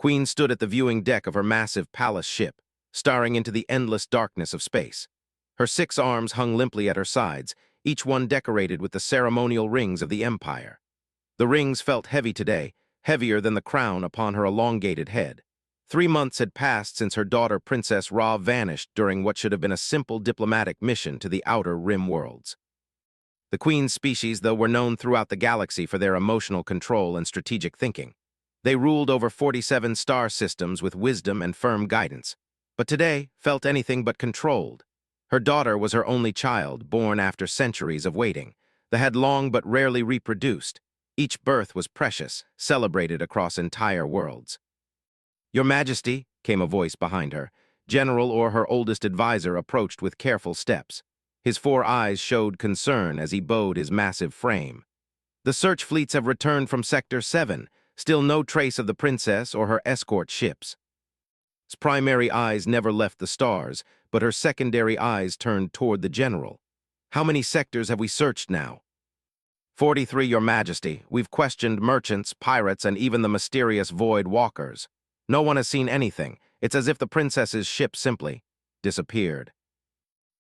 Queen stood at the viewing deck of her massive palace ship, staring into the endless darkness of space. Her 6 arms hung limply at her sides, each one decorated with the ceremonial rings of the Empire. The rings felt heavy today, heavier than the crown upon her elongated head. 3 months had passed since her daughter Princess Ra vanished during what should have been a simple diplomatic mission to the outer rim worlds. The Queen's species, though, were known throughout the galaxy for their emotional control and strategic thinking. They ruled over 47 star systems with wisdom and firm guidance, but today felt anything but controlled. Her daughter was her only child, born after centuries of waiting. They had long but rarely reproduced. Each birth was precious, celebrated across entire worlds. "Your Majesty," came a voice behind her. General or her oldest advisor approached with careful steps. His 4 eyes showed concern as he bowed his massive frame. "The search fleets have returned from Sector 7, still no trace of the princess or her escort ships." His primary eyes never left the stars, but her secondary eyes turned toward the general. "How many sectors have we searched now?" 43, Your Majesty. We've questioned merchants, pirates, and even the mysterious void walkers. No one has seen anything. It's as if the princess's ship simply disappeared."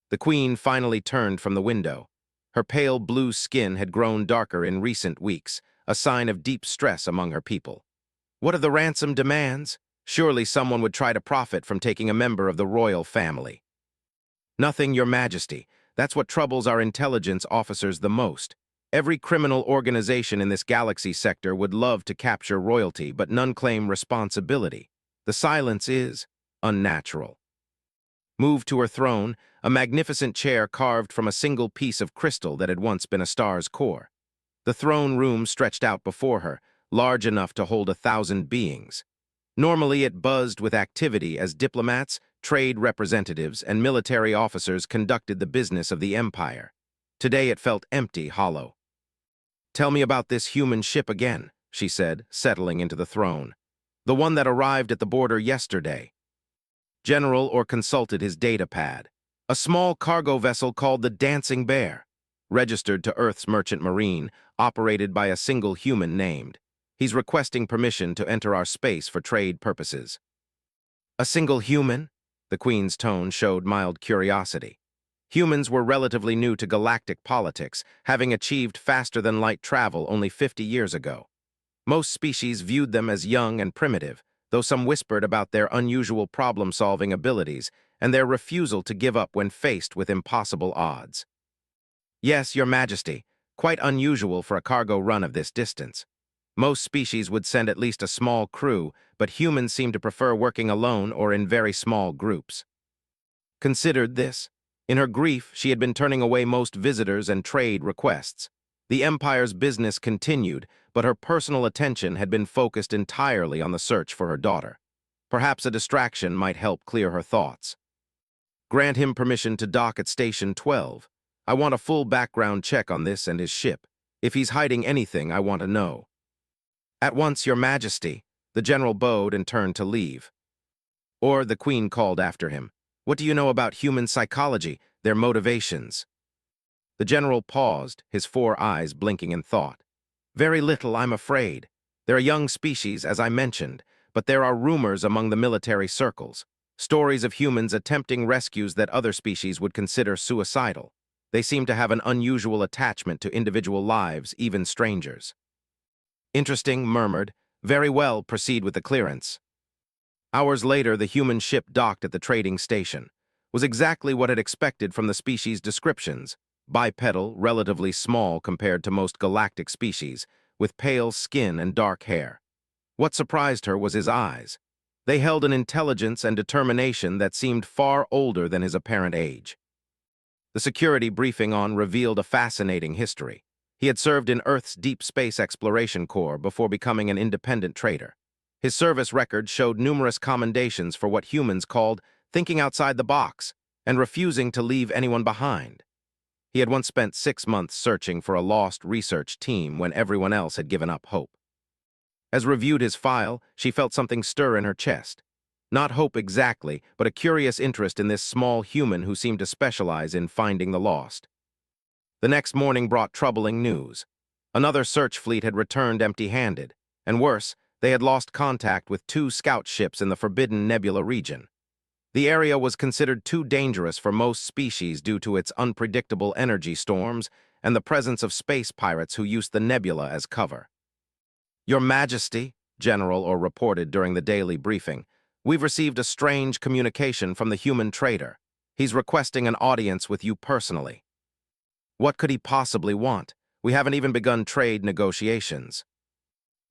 The Queen finally turned from the window. Her pale blue skin had grown darker in recent weeks, a sign of deep stress among her people. "What of the ransom demands? Surely someone would try to profit from taking a member of the royal family." "Nothing, Your Majesty. That's what troubles our intelligence officers the most. Every criminal organization in this galaxy sector would love to capture royalty, but none claim responsibility. The silence is unnatural." Moved to her throne, a magnificent chair carved from a single piece of crystal that had once been a star's core. The throne room stretched out before her, large enough to hold 1,000 beings. Normally it buzzed with activity as diplomats, trade representatives, and military officers conducted the business of the Empire. Today it felt empty, hollow. "Tell me about this human ship again," she said, settling into the throne. "The one that arrived at the border yesterday." General or consulted his data pad. "A small cargo vessel called the Dancing Bear, registered to Earth's Merchant Marine, operated by a single human named. He's requesting permission to enter our space for trade purposes." "A single human?" The Queen's tone showed mild curiosity. Humans were relatively new to galactic politics, having achieved faster-than-light travel only 50 years ago. Most species viewed them as young and primitive, though some whispered about their unusual problem-solving abilities and their refusal to give up when faced with impossible odds. "Yes, Your Majesty, quite unusual for a cargo run of this distance. Most species would send at least a small crew, but humans seem to prefer working alone or in very small groups." Considered this. In her grief, she had been turning away most visitors and trade requests. The Empire's business continued, but her personal attention had been focused entirely on the search for her daughter. Perhaps a distraction might help clear her thoughts. "Grant him permission to dock at Station 12. I want a full background check on this and his ship. If he's hiding anything, I want to know." "At once, Your Majesty." The general bowed and turned to leave. Or the Queen called after him. "What do you know about human psychology, their motivations?" The general paused, his 4 eyes blinking in thought. "Very little, I'm afraid. They're a young species, as I mentioned, but there are rumors among the military circles. Stories of humans attempting rescues that other species would consider suicidal. They seem to have an unusual attachment to individual lives, even strangers." "Interesting," murmured. "Very well, proceed with the clearance." Hours later, the human ship docked at the trading station. Was exactly what it expected from the species' descriptions. Bipedal, relatively small compared to most galactic species, with pale skin and dark hair. What surprised her was his eyes. They held an intelligence and determination that seemed far older than his apparent age. The security briefing revealed a fascinating history. He had served in Earth's Deep Space Exploration Corps before becoming an independent trader. His service record showed numerous commendations for what humans called thinking outside the box and refusing to leave anyone behind. He had once spent 6 months searching for a lost research team when everyone else had given up hope. As reviewed his file, she felt something stir in her chest. Not hope exactly, but a curious interest in this small human who seemed to specialize in finding the lost. The next morning brought troubling news. Another search fleet had returned empty-handed, and worse, They had lost contact with 2 scout ships in the Forbidden Nebula region. The area was considered too dangerous for most species due to its unpredictable energy storms and the presence of space pirates who used the nebula as cover. "Your Majesty," General Orr reported during the daily briefing, "we've received a strange communication from the human trader. He's requesting an audience with you personally." What could he possibly want? We haven't even begun trade negotiations.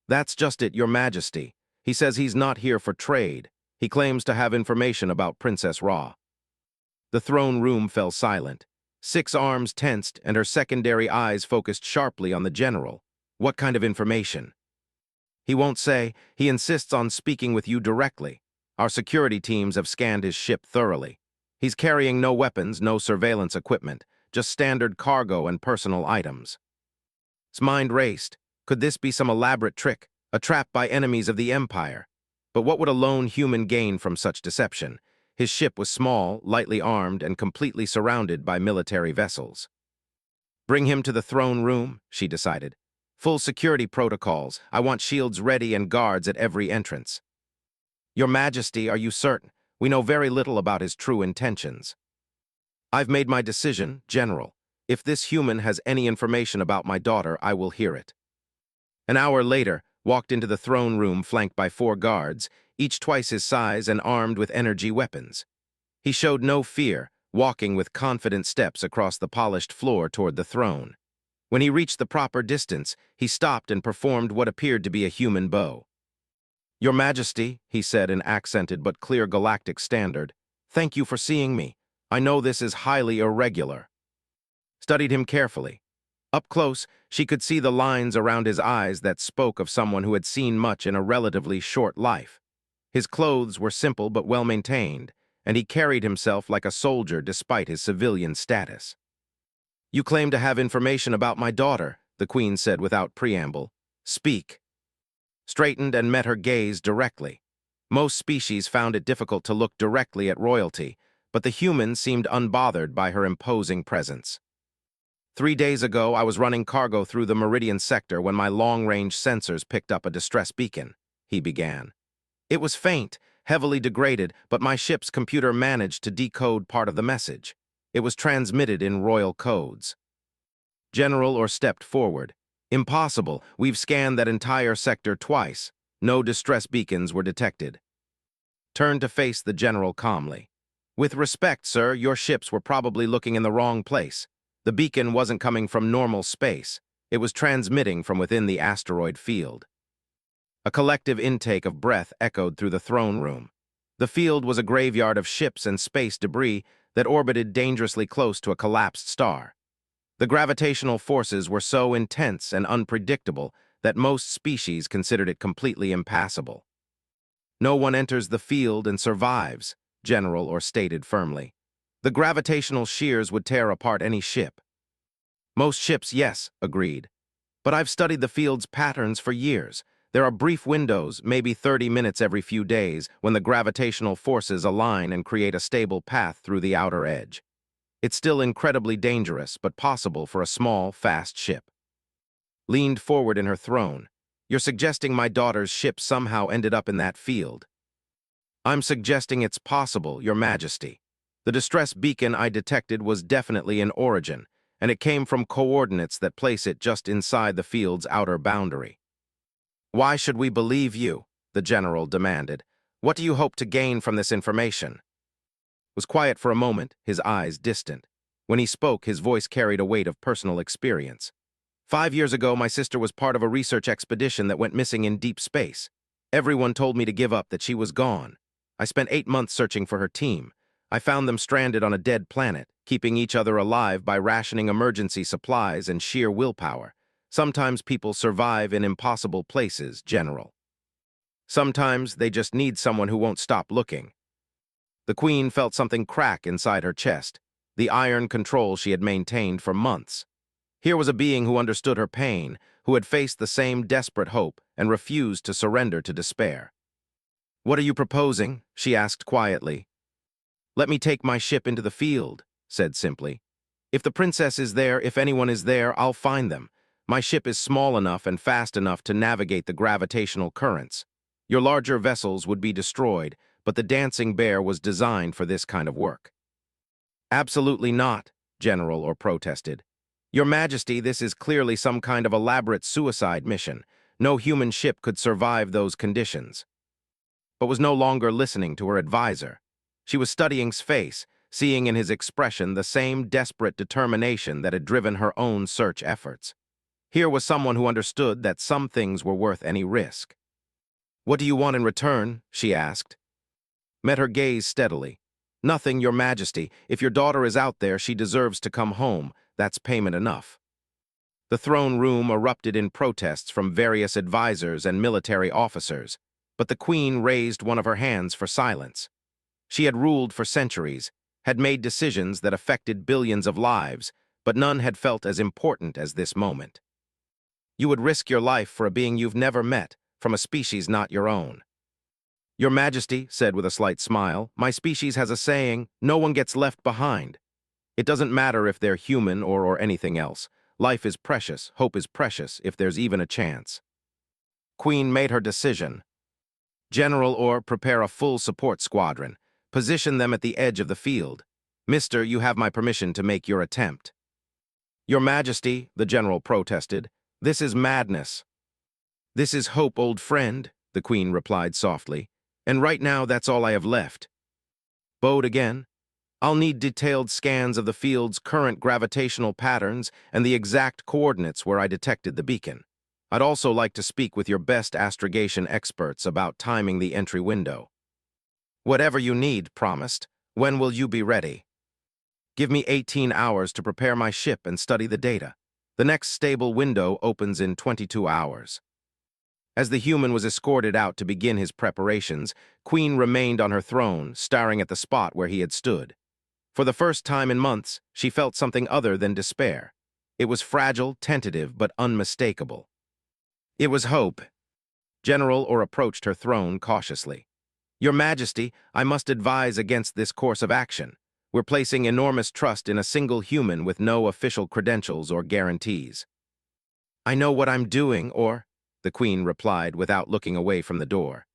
That's just it, Your Majesty. He says he's not here for trade. He claims to have information about Princess Ra. The throne room fell silent. Six arms tensed and her secondary eyes focused sharply on the general. What kind of information? He won't say. He insists on speaking with you directly. Our security teams have scanned his ship thoroughly. He's carrying no weapons, no surveillance equipment, just standard cargo and personal items. His mind raced. Could this be some elaborate trick, a trap by enemies of the Empire? But what would a lone human gain from such deception? His ship was small, lightly armed, and completely surrounded by military vessels. Bring him to the throne room, she decided. Full security protocols. I want shields ready and guards at every entrance. Your Majesty, are you certain? We know very little about his true intentions. I've made my decision, General. If this human has any information about my daughter, I will hear it. An hour later, walked into the throne room flanked by 4 guards, each twice his size and armed with energy weapons. He showed no fear, walking with confident steps across the polished floor toward the throne. When he reached the proper distance, he stopped and performed what appeared to be a human bow. Your Majesty, he said in accented but clear galactic standard, thank you for seeing me. I know this is highly irregular. Studied him carefully. Up close, she could see the lines around his eyes that spoke of someone who had seen much in a relatively short life. His clothes were simple but well-maintained, and he carried himself like a soldier despite his civilian status. You claim to have information about my daughter, the Queen said without preamble. Speak. Straightened and met her gaze directly. Most species found it difficult to look directly at royalty, but the human seemed unbothered by her imposing presence. 3 days ago, I was running cargo through the Meridian sector when my long-range sensors picked up a distress beacon, he began. It was faint, heavily degraded, but my ship's computer managed to decode part of the message. It was transmitted in royal codes. General Orr stepped forward. Impossible. We've scanned that entire sector twice. No distress beacons were detected. Turned to face the general calmly. With respect, sir, your ships were probably looking in the wrong place. The beacon wasn't coming from normal space. It was transmitting from within the asteroid field. A collective intake of breath echoed through the throne room. The field was a graveyard of ships and space debris that orbited dangerously close to a collapsed star. The gravitational forces were so intense and unpredictable that most species considered it completely impassable. No one enters the field and survives, General Orr stated firmly. The gravitational shears would tear apart any ship. Most ships, yes, agreed. But I've studied the field's patterns for years. There are brief windows, maybe 30 minutes every few days, when the gravitational forces align and create a stable path through the outer edge. It's still incredibly dangerous, but possible for a small, fast ship. Leaned forward in her throne. You're suggesting my daughter's ship somehow ended up in that field. I'm suggesting it's possible, Your Majesty. The distress beacon I detected was definitely in origin, and it came from coordinates that place it just inside the field's outer boundary. Why should we believe you? The general demanded. What do you hope to gain from this information? Was quiet for a moment, his eyes distant. When he spoke, his voice carried a weight of personal experience. 5 years ago, my sister was part of a research expedition that went missing in deep space. Everyone told me to give up, that she was gone. I spent 8 months searching for her team. I found them stranded on a dead planet, keeping each other alive by rationing emergency supplies and sheer willpower. Sometimes people survive in impossible places, General. Sometimes they just need someone who won't stop looking. The Queen felt something crack inside her chest, the iron control she had maintained for months. Here was a being who understood her pain, who had faced the same desperate hope and refused to surrender to despair. What are you proposing? She asked quietly. Let me take my ship into the field, said simply. If the princess is there, if anyone is there, I'll find them. My ship is small enough and fast enough to navigate the gravitational currents. Your larger vessels would be destroyed, but the Dancing Bear was designed for this kind of work. Absolutely not, General Orr protested. Your Majesty, this is clearly some kind of elaborate suicide mission. No human ship could survive those conditions. But was no longer listening to her advisor. She was studying his face, seeing in his expression the same desperate determination that had driven her own search efforts. Here was someone who understood that some things were worth any risk. "What do you want in return?" she asked. Met her gaze steadily. "Nothing, Your Majesty. If your daughter is out there, she deserves to come home. That's payment enough." The throne room erupted in protests from various advisors and military officers, but the Queen raised one of her hands for silence. She had ruled for centuries, had made decisions that affected billions of lives, but none had felt as important as this moment. You would risk your life for a being you've never met, from a species not your own. Your Majesty said with a slight smile, "My species has a saying, no one gets left behind. It doesn't matter if they're human or anything else. Life is precious, hope is precious, if there's even a chance." Queen made her decision. General Orr, prepare a full support squadron. Position them at the edge of the field. Mister, you have my permission to make your attempt. Your Majesty, the general protested, this is madness. This is hope, old friend, the Queen replied softly, and right now that's all I have left. Bowed again. I'll need detailed scans of the field's current gravitational patterns and the exact coordinates where I detected the beacon. I'd also like to speak with your best astrogation experts about timing the entry window. Whatever you need, promised. When will you be ready? Give me 18 hours to prepare my ship and study the data. The next stable window opens in 22 hours. As the human was escorted out to begin his preparations, Queen remained on her throne, staring at the spot where he had stood. For the first time in months, she felt something other than despair. It was fragile, tentative, but unmistakable. It was hope. General Orr approached her throne cautiously. Your Majesty, I must advise against this course of action. We're placing enormous trust in a single human with no official credentials or guarantees. I know what I'm doing, Orr, the Queen replied without looking away from the door.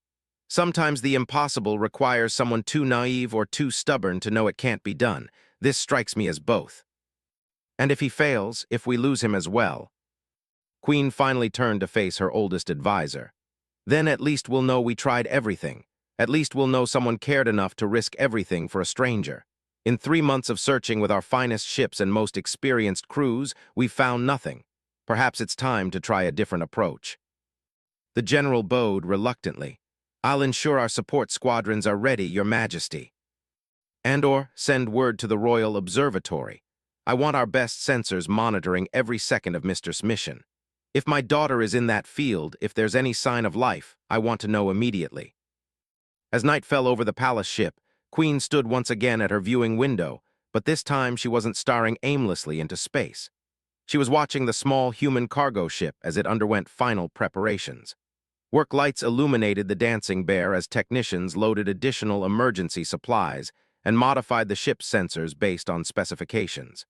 Sometimes the impossible requires someone too naive or too stubborn to know it can't be done. This strikes me as both. And if he fails, if we lose him as well? Queen finally turned to face her oldest advisor. Then at least we'll know we tried everything. At least we'll know someone cared enough to risk everything for a stranger. In 3 months of searching with our finest ships and most experienced crews, we've found nothing. Perhaps it's time to try a different approach. The general bowed reluctantly. I'll ensure our support squadrons are ready, Your Majesty. And/or send word to the Royal Observatory. I want our best sensors monitoring every second of Mr. mission. If my daughter is in that field, if there's any sign of life, I want to know immediately. As night fell over the palace ship, Queen stood once again at her viewing window, but this time she wasn't staring aimlessly into space. She was watching the small human cargo ship as it underwent final preparations. Work lights illuminated the Dancing Bear as technicians loaded additional emergency supplies and modified the ship's sensors based on specifications.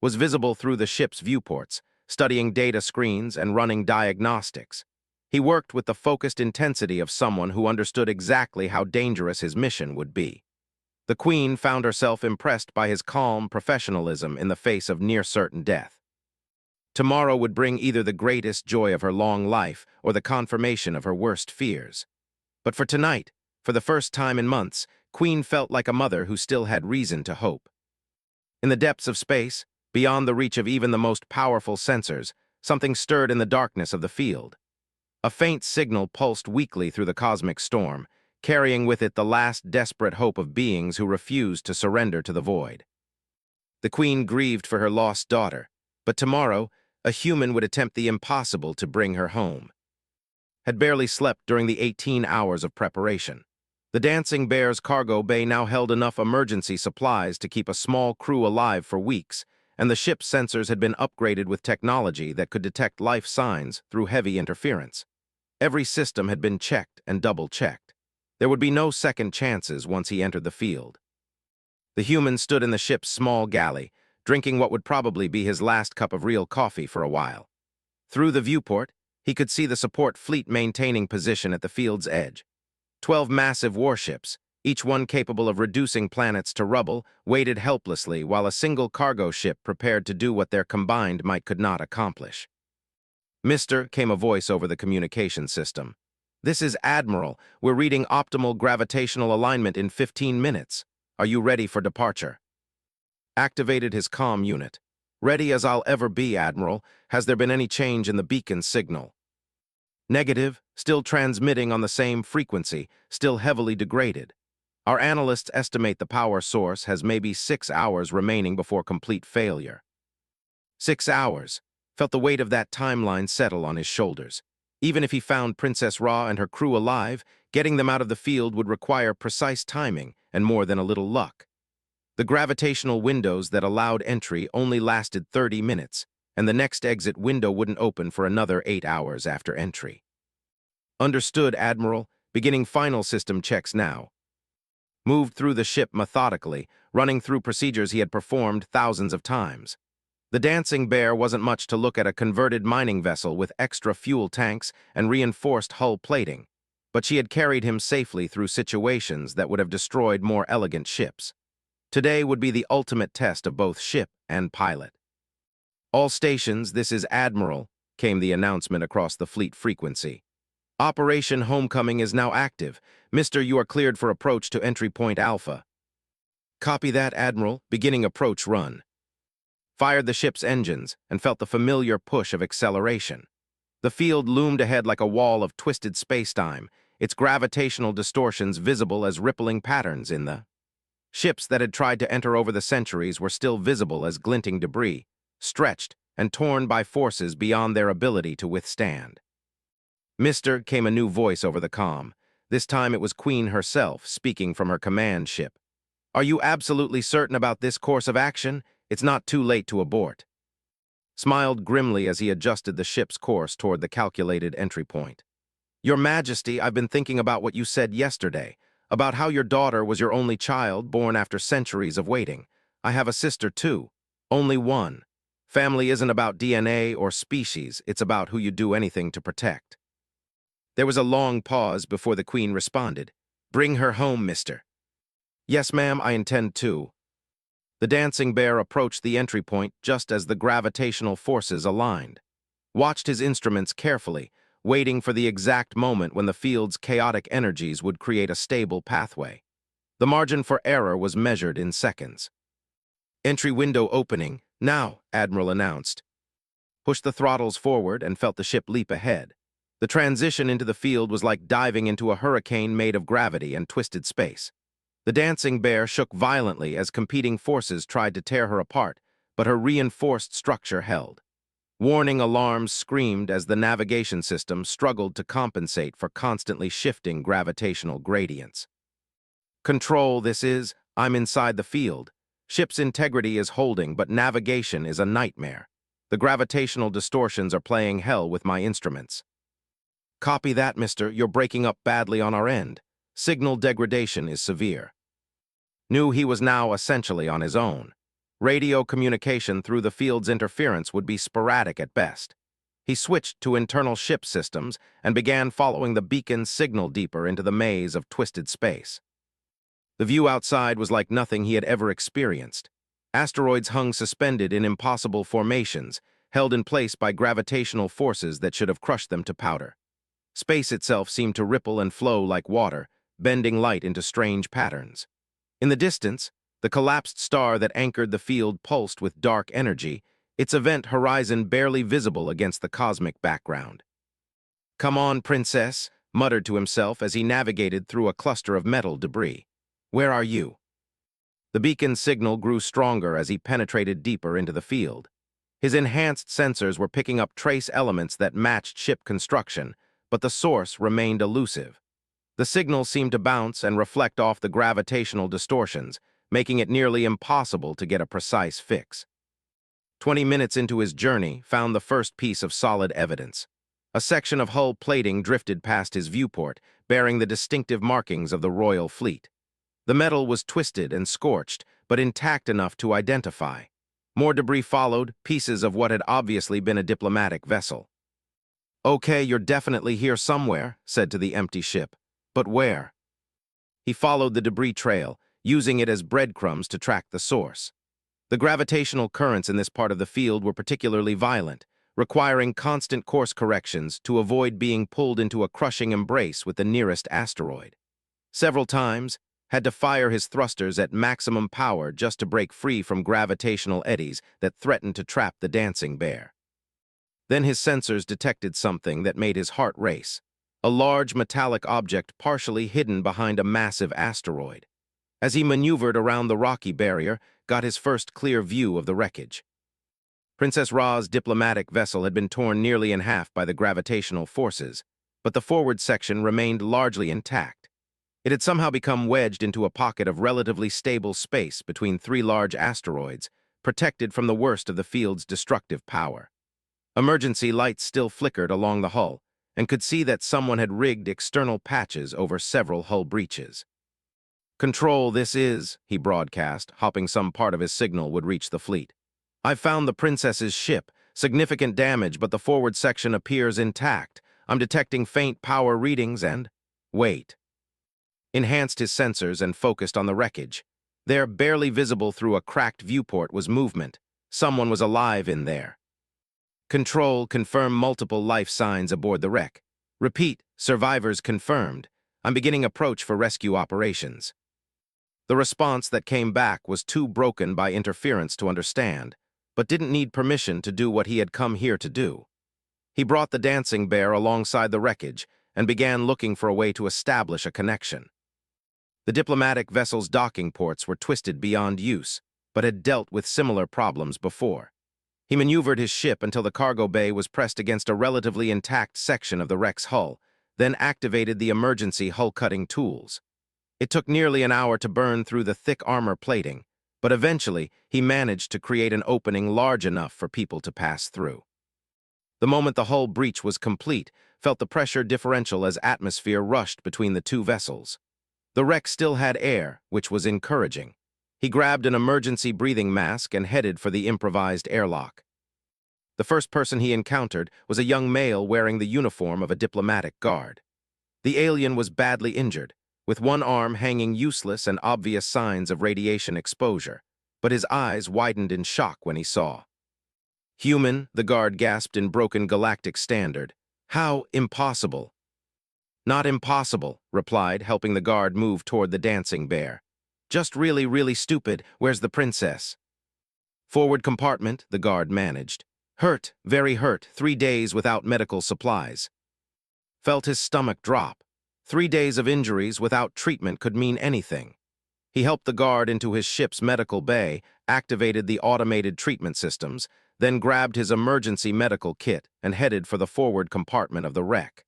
Was visible through the ship's viewports, studying data screens and running diagnostics. He worked with the focused intensity of someone who understood exactly how dangerous his mission would be. The Queen found herself impressed by his calm professionalism in the face of near-certain death. Tomorrow would bring either the greatest joy of her long life or the confirmation of her worst fears. But for tonight, for the first time in months, Queen felt like a mother who still had reason to hope. In the depths of space, beyond the reach of even the most powerful sensors, something stirred in the darkness of the field. A faint signal pulsed weakly through the cosmic storm, carrying with it the last desperate hope of beings who refused to surrender to the void. The Queen grieved for her lost daughter, but tomorrow, a human would attempt the impossible to bring her home. Had barely slept during the 18 hours of preparation. The Dancing Bear's cargo bay now held enough emergency supplies to keep a small crew alive for weeks, and the ship's sensors had been upgraded with technology that could detect life signs through heavy interference. Every system had been checked and double-checked. There would be no second chances once he entered the field. The human stood in the ship's small galley, drinking what would probably be his last cup of real coffee for a while. Through the viewport, he could see the support fleet maintaining position at the field's edge. 12 massive warships, each one capable of reducing planets to rubble, waited helplessly while a single cargo ship prepared to do what their combined might could not accomplish. "Mister," came a voice over the communication system. "This is Admiral. We're reading optimal gravitational alignment in 15 minutes. Are you ready for departure?" Activated his comm unit. "Ready as I'll ever be, Admiral. Has there been any change in the beacon signal?" "Negative, still transmitting on the same frequency, still heavily degraded. Our analysts estimate the power source has maybe 6 hours remaining before complete failure." 6 hours. Felt the weight of that timeline settle on his shoulders. Even if he found Princess Ra and her crew alive, getting them out of the field would require precise timing and more than a little luck. The gravitational windows that allowed entry only lasted 30 minutes, and the next exit window wouldn't open for another 8 hours after entry. "Understood, Admiral. Beginning final system checks now." Moved through the ship methodically, running through procedures he had performed thousands of times. The dancing bear wasn't much to look at, a converted mining vessel with extra fuel tanks and reinforced hull plating, but she had carried him safely through situations that would have destroyed more elegant ships. Today would be the ultimate test of both ship and pilot. "All stations, this is Admiral," came the announcement across the fleet frequency. "Operation Homecoming is now active. Mister, you are cleared for approach to entry point Alpha." "Copy that, Admiral. Beginning approach run." Fired the ship's engines and felt the familiar push of acceleration. The field loomed ahead like a wall of twisted spacetime, its gravitational distortions visible as rippling patterns in the ships that had tried to enter over the centuries were still visible as glinting debris, stretched and torn by forces beyond their ability to withstand. "Mister," came a new voice over the comm. This time it was Queen herself, speaking from her command ship. "Are you absolutely certain about this course of action? It's not too late to abort." Smiled grimly as he adjusted the ship's course toward the calculated entry point. "Your Majesty, I've been thinking about what you said yesterday, about how your daughter was your only child born after centuries of waiting. I have a sister too. Only one. Family isn't about DNA or species, it's about who you do anything to protect." There was a long pause before the Queen responded. "Bring her home, mister." "Yes, ma'am, I intend to." The dancing bear approached the entry point just as the gravitational forces aligned. Watched his instruments carefully, waiting for the exact moment when the field's chaotic energies would create a stable pathway. The margin for error was measured in seconds. "Entry window opening, now," Admiral announced. Pushed the throttles forward and felt the ship leap ahead. The transition into the field was like diving into a hurricane made of gravity and twisted space. The dancing bear shook violently as competing forces tried to tear her apart, but her reinforced structure held. Warning alarms screamed as the navigation system struggled to compensate for constantly shifting gravitational gradients. "Control, this is. I'm inside the field. Ship's integrity is holding, but navigation is a nightmare. The gravitational distortions are playing hell with my instruments." "Copy that, mister. You're breaking up badly on our end. Signal degradation is severe." Knew he was now essentially on his own. Radio communication through the field's interference would be sporadic at best. He switched to internal ship systems and began following the beacon's signal deeper into the maze of twisted space. The view outside was like nothing he had ever experienced. Asteroids hung suspended in impossible formations, held in place by gravitational forces that should have crushed them to powder. Space itself seemed to ripple and flow like water, bending light into strange patterns. In the distance, the collapsed star that anchored the field pulsed with dark energy, its event horizon barely visible against the cosmic background. "Come on, Princess," muttered to himself as he navigated through a cluster of metal debris. "Where are you?" The beacon's signal grew stronger as he penetrated deeper into the field. His enhanced sensors were picking up trace elements that matched ship construction, but the source remained elusive. The signal seemed to bounce and reflect off the gravitational distortions, making it nearly impossible to get a precise fix. 20 minutes into his journey, found the first piece of solid evidence. A section of hull plating drifted past his viewport, bearing the distinctive markings of the Royal Fleet. The metal was twisted and scorched, but intact enough to identify. More debris followed, pieces of what had obviously been a diplomatic vessel. Okay, you're definitely here somewhere, said to the empty ship. But where? He followed the debris trail, using it as breadcrumbs to track the source. The gravitational currents in this part of the field were particularly violent, requiring constant course corrections to avoid being pulled into a crushing embrace with the nearest asteroid. Several times, had to fire his thrusters at maximum power just to break free from gravitational eddies that threatened to trap the dancing bear. Then his sensors detected something that made his heart race, a large metallic object partially hidden behind a massive asteroid. As he maneuvered around the rocky barrier, got his first clear view of the wreckage. Princess Ra's diplomatic vessel had been torn nearly in half by the gravitational forces, but the forward section remained largely intact. It had somehow become wedged into a pocket of relatively stable space between three large asteroids, protected from the worst of the field's destructive power. Emergency lights still flickered along the hull, and could see that someone had rigged external patches over several hull breaches. "Control, this is," he broadcast, hoping some part of his signal would reach the fleet. "I've found the Princess's ship. Significant damage, but the forward section appears intact. I'm detecting faint power readings and—" Wait. Enhanced his sensors and focused on the wreckage. There, barely visible through a cracked viewport, was movement. Someone was alive in there. "Control, confirm multiple life signs aboard the wreck. Repeat, survivors confirmed. I'm beginning approach for rescue operations." The response that came back was too broken by interference to understand, but didn't need permission to do what he had come here to do. He brought the dancing bear alongside the wreckage and began looking for a way to establish a connection. The diplomatic vessel's docking ports were twisted beyond use, but had dealt with similar problems before. He maneuvered his ship until the cargo bay was pressed against a relatively intact section of the wreck's hull, then activated the emergency hull-cutting tools. It took nearly an hour to burn through the thick armor plating, but eventually he managed to create an opening large enough for people to pass through. The moment the hull breach was complete, felt the pressure differential as atmosphere rushed between the two vessels. The wreck still had air, which was encouraging. He grabbed an emergency breathing mask and headed for the improvised airlock. The first person he encountered was a young male wearing the uniform of a diplomatic guard. The alien was badly injured, with one arm hanging useless and obvious signs of radiation exposure, but his eyes widened in shock when he saw. "Human," the guard gasped in broken galactic standard. "How impossible?" "Not impossible," replied, helping the guard move toward the dancing bear. "Just really, really stupid. Where's the princess?" "Forward compartment," the guard managed. "Hurt, very hurt, 3 days without medical supplies." Felt his stomach drop. 3 days of injuries without treatment could mean anything. He helped the guard into his ship's medical bay, activated the automated treatment systems, then grabbed his emergency medical kit and headed for the forward compartment of the wreck.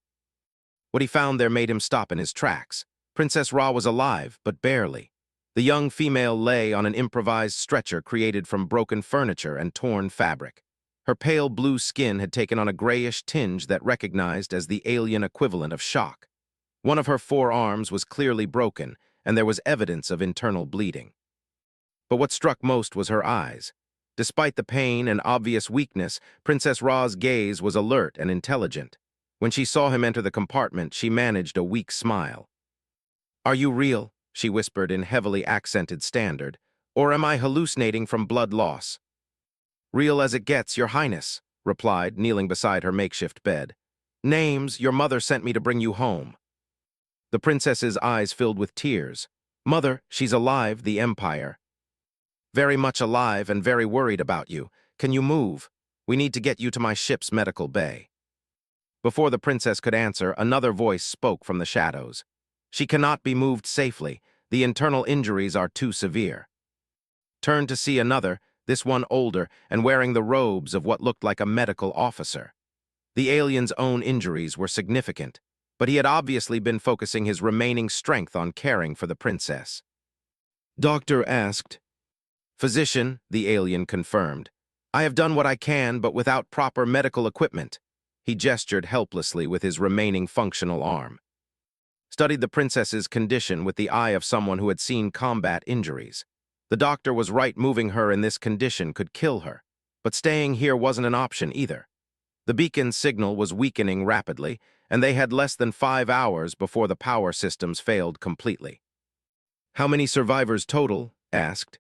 What he found there made him stop in his tracks. Princess Ra was alive, but barely. The young female lay on an improvised stretcher created from broken furniture and torn fabric. Her pale blue skin had taken on a grayish tinge that recognized as the alien equivalent of shock. One of her forearms was clearly broken, and there was evidence of internal bleeding. But what struck most was her eyes. Despite the pain and obvious weakness, Princess Ra's gaze was alert and intelligent. When she saw him enter the compartment, she managed a weak smile. "Are you real?" she whispered in heavily accented standard. "Or am I hallucinating from blood loss?" "Real as it gets, Your Highness," replied, kneeling beside her makeshift bed. "Names, your mother sent me to bring you home." The princess's eyes filled with tears. "Mother, she's alive, the Empire." "Very much alive and very worried about you. Can you move? We need to get you to my ship's medical bay." Before the princess could answer, another voice spoke from the shadows. "She cannot be moved safely. The internal injuries are too severe." Turned to see another, this one older and wearing the robes of what looked like a medical officer. The alien's own injuries were significant, but he had obviously been focusing his remaining strength on caring for the princess. "Doctor asked." "Physician," the alien confirmed. "I have done what I can, but without proper medical equipment." He gestured helplessly with his remaining functional arm. Studied the princess's condition with the eye of someone who had seen combat injuries. The doctor was right, moving her in this condition could kill her, but staying here wasn't an option either. The beacon's signal was weakening rapidly, and they had less than 5 hours before the power systems failed completely. "How many survivors total?" asked.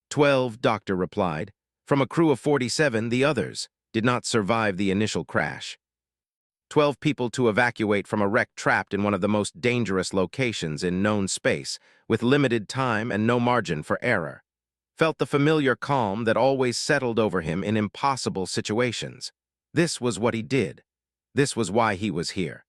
12, Doctor replied. "From a crew of 47, the others did not survive the initial crash. 12 people to evacuate from a wreck trapped in one of the most dangerous locations in known space, with limited time and no margin for error." Felt the familiar calm that always settled over him in impossible situations. This was what he did. This was why he was here.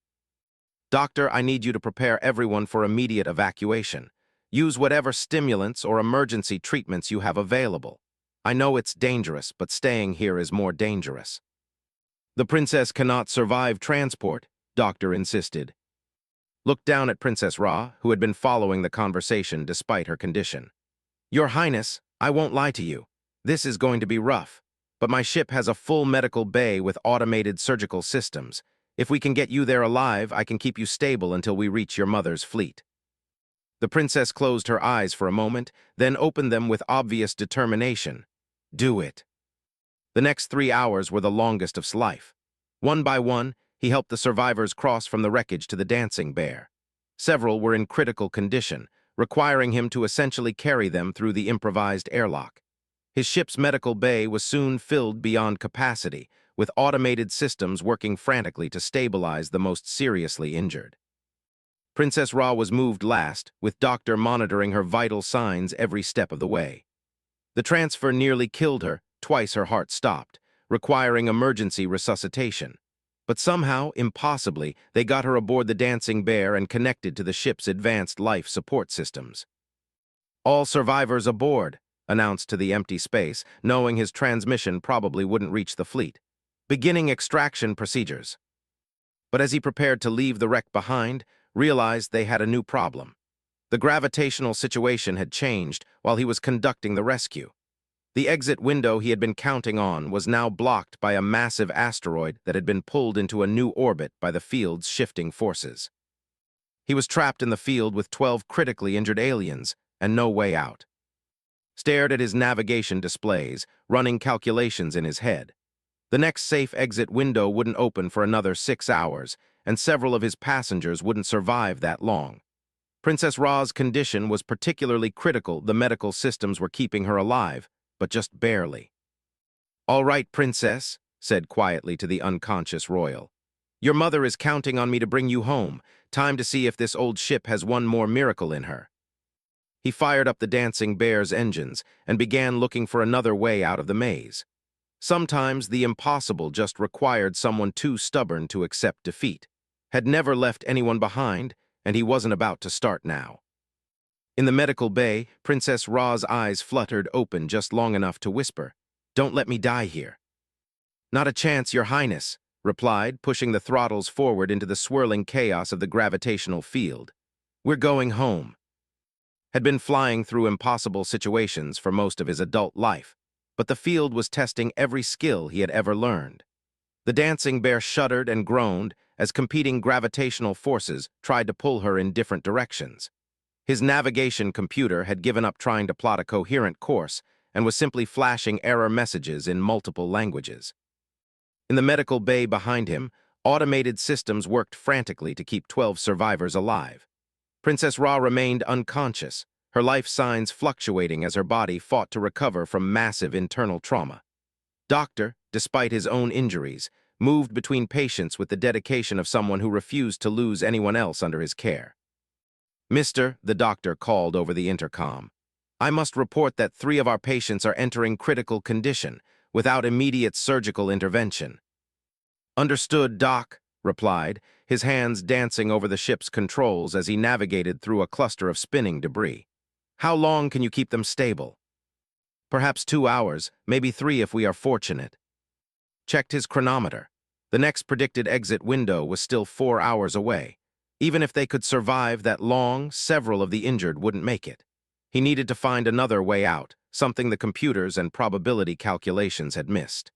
"Doctor, I need you to prepare everyone for immediate evacuation. Use whatever stimulants or emergency treatments you have available. I know it's dangerous, but staying here is more dangerous." "The princess cannot survive transport," Doctor insisted. Looked down at Princess Ra, who had been following the conversation despite her condition. "Your Highness, I won't lie to you. This is going to be rough, but my ship has a full medical bay with automated surgical systems. If we can get you there alive, I can keep you stable until we reach your mother's fleet." The princess closed her eyes for a moment, then opened them with obvious determination. "Do it." The next 3 hours were the longest of his life. One by one, he helped the survivors cross from the wreckage to the dancing bear. Several were in critical condition, requiring him to essentially carry them through the improvised airlock. His ship's medical bay was soon filled beyond capacity, with automated systems working frantically to stabilize the most seriously injured. Princess Ra was moved last, with Doctor monitoring her vital signs every step of the way. The transfer nearly killed her. Twice her heart stopped, requiring emergency resuscitation. But somehow, impossibly, they got her aboard the Dancing Bear and connected to the ship's advanced life support systems. "All survivors aboard," announced to the empty space, knowing his transmission probably wouldn't reach the fleet. "Beginning extraction procedures." But as he prepared to leave the wreck behind, realized they had a new problem. The gravitational situation had changed while he was conducting the rescue. The exit window he had been counting on was now blocked by a massive asteroid that had been pulled into a new orbit by the field's shifting forces. He was trapped in the field with 12 critically injured aliens and no way out. Stared at his navigation displays, running calculations in his head. The next safe exit window wouldn't open for another 6 hours, and several of his passengers wouldn't survive that long. Princess Ra's condition was particularly critical. The medical systems were keeping her alive, but just barely. "All right, Princess," said quietly to the unconscious royal. "Your mother is counting on me to bring you home. Time to see if this old ship has one more miracle in her." He fired up the Dancing Bear's engines and began looking for another way out of the maze. Sometimes the impossible just required someone too stubborn to accept defeat. Had never left anyone behind, and he wasn't about to start now. In the medical bay, Princess Ra's eyes fluttered open just long enough to whisper, "Don't let me die here." "Not a chance, Your Highness," replied, pushing the throttles forward into the swirling chaos of the gravitational field. "We're going home." Had been flying through impossible situations for most of his adult life, but the field was testing every skill he had ever learned. The Dancing Bear shuddered and groaned as competing gravitational forces tried to pull her in different directions. His navigation computer had given up trying to plot a coherent course and was simply flashing error messages in multiple languages. In the medical bay behind him, automated systems worked frantically to keep 12 survivors alive. Princess Ra remained unconscious, her life signs fluctuating as her body fought to recover from massive internal trauma. Doctor, despite his own injuries, moved between patients with the dedication of someone who refused to lose anyone else under his care. "Mister," the doctor called over the intercom, "I must report that 3 of our patients are entering critical condition without immediate surgical intervention." "Understood, Doc," replied, his hands dancing over the ship's controls as he navigated through a cluster of spinning debris. "How long can you keep them stable?" "Perhaps 2 hours, maybe 3 if we are fortunate." Checked his chronometer. The next predicted exit window was still 4 hours away. Even if they could survive that long, several of the injured wouldn't make it. He needed to find another way out, something the computers and probability calculations had missed.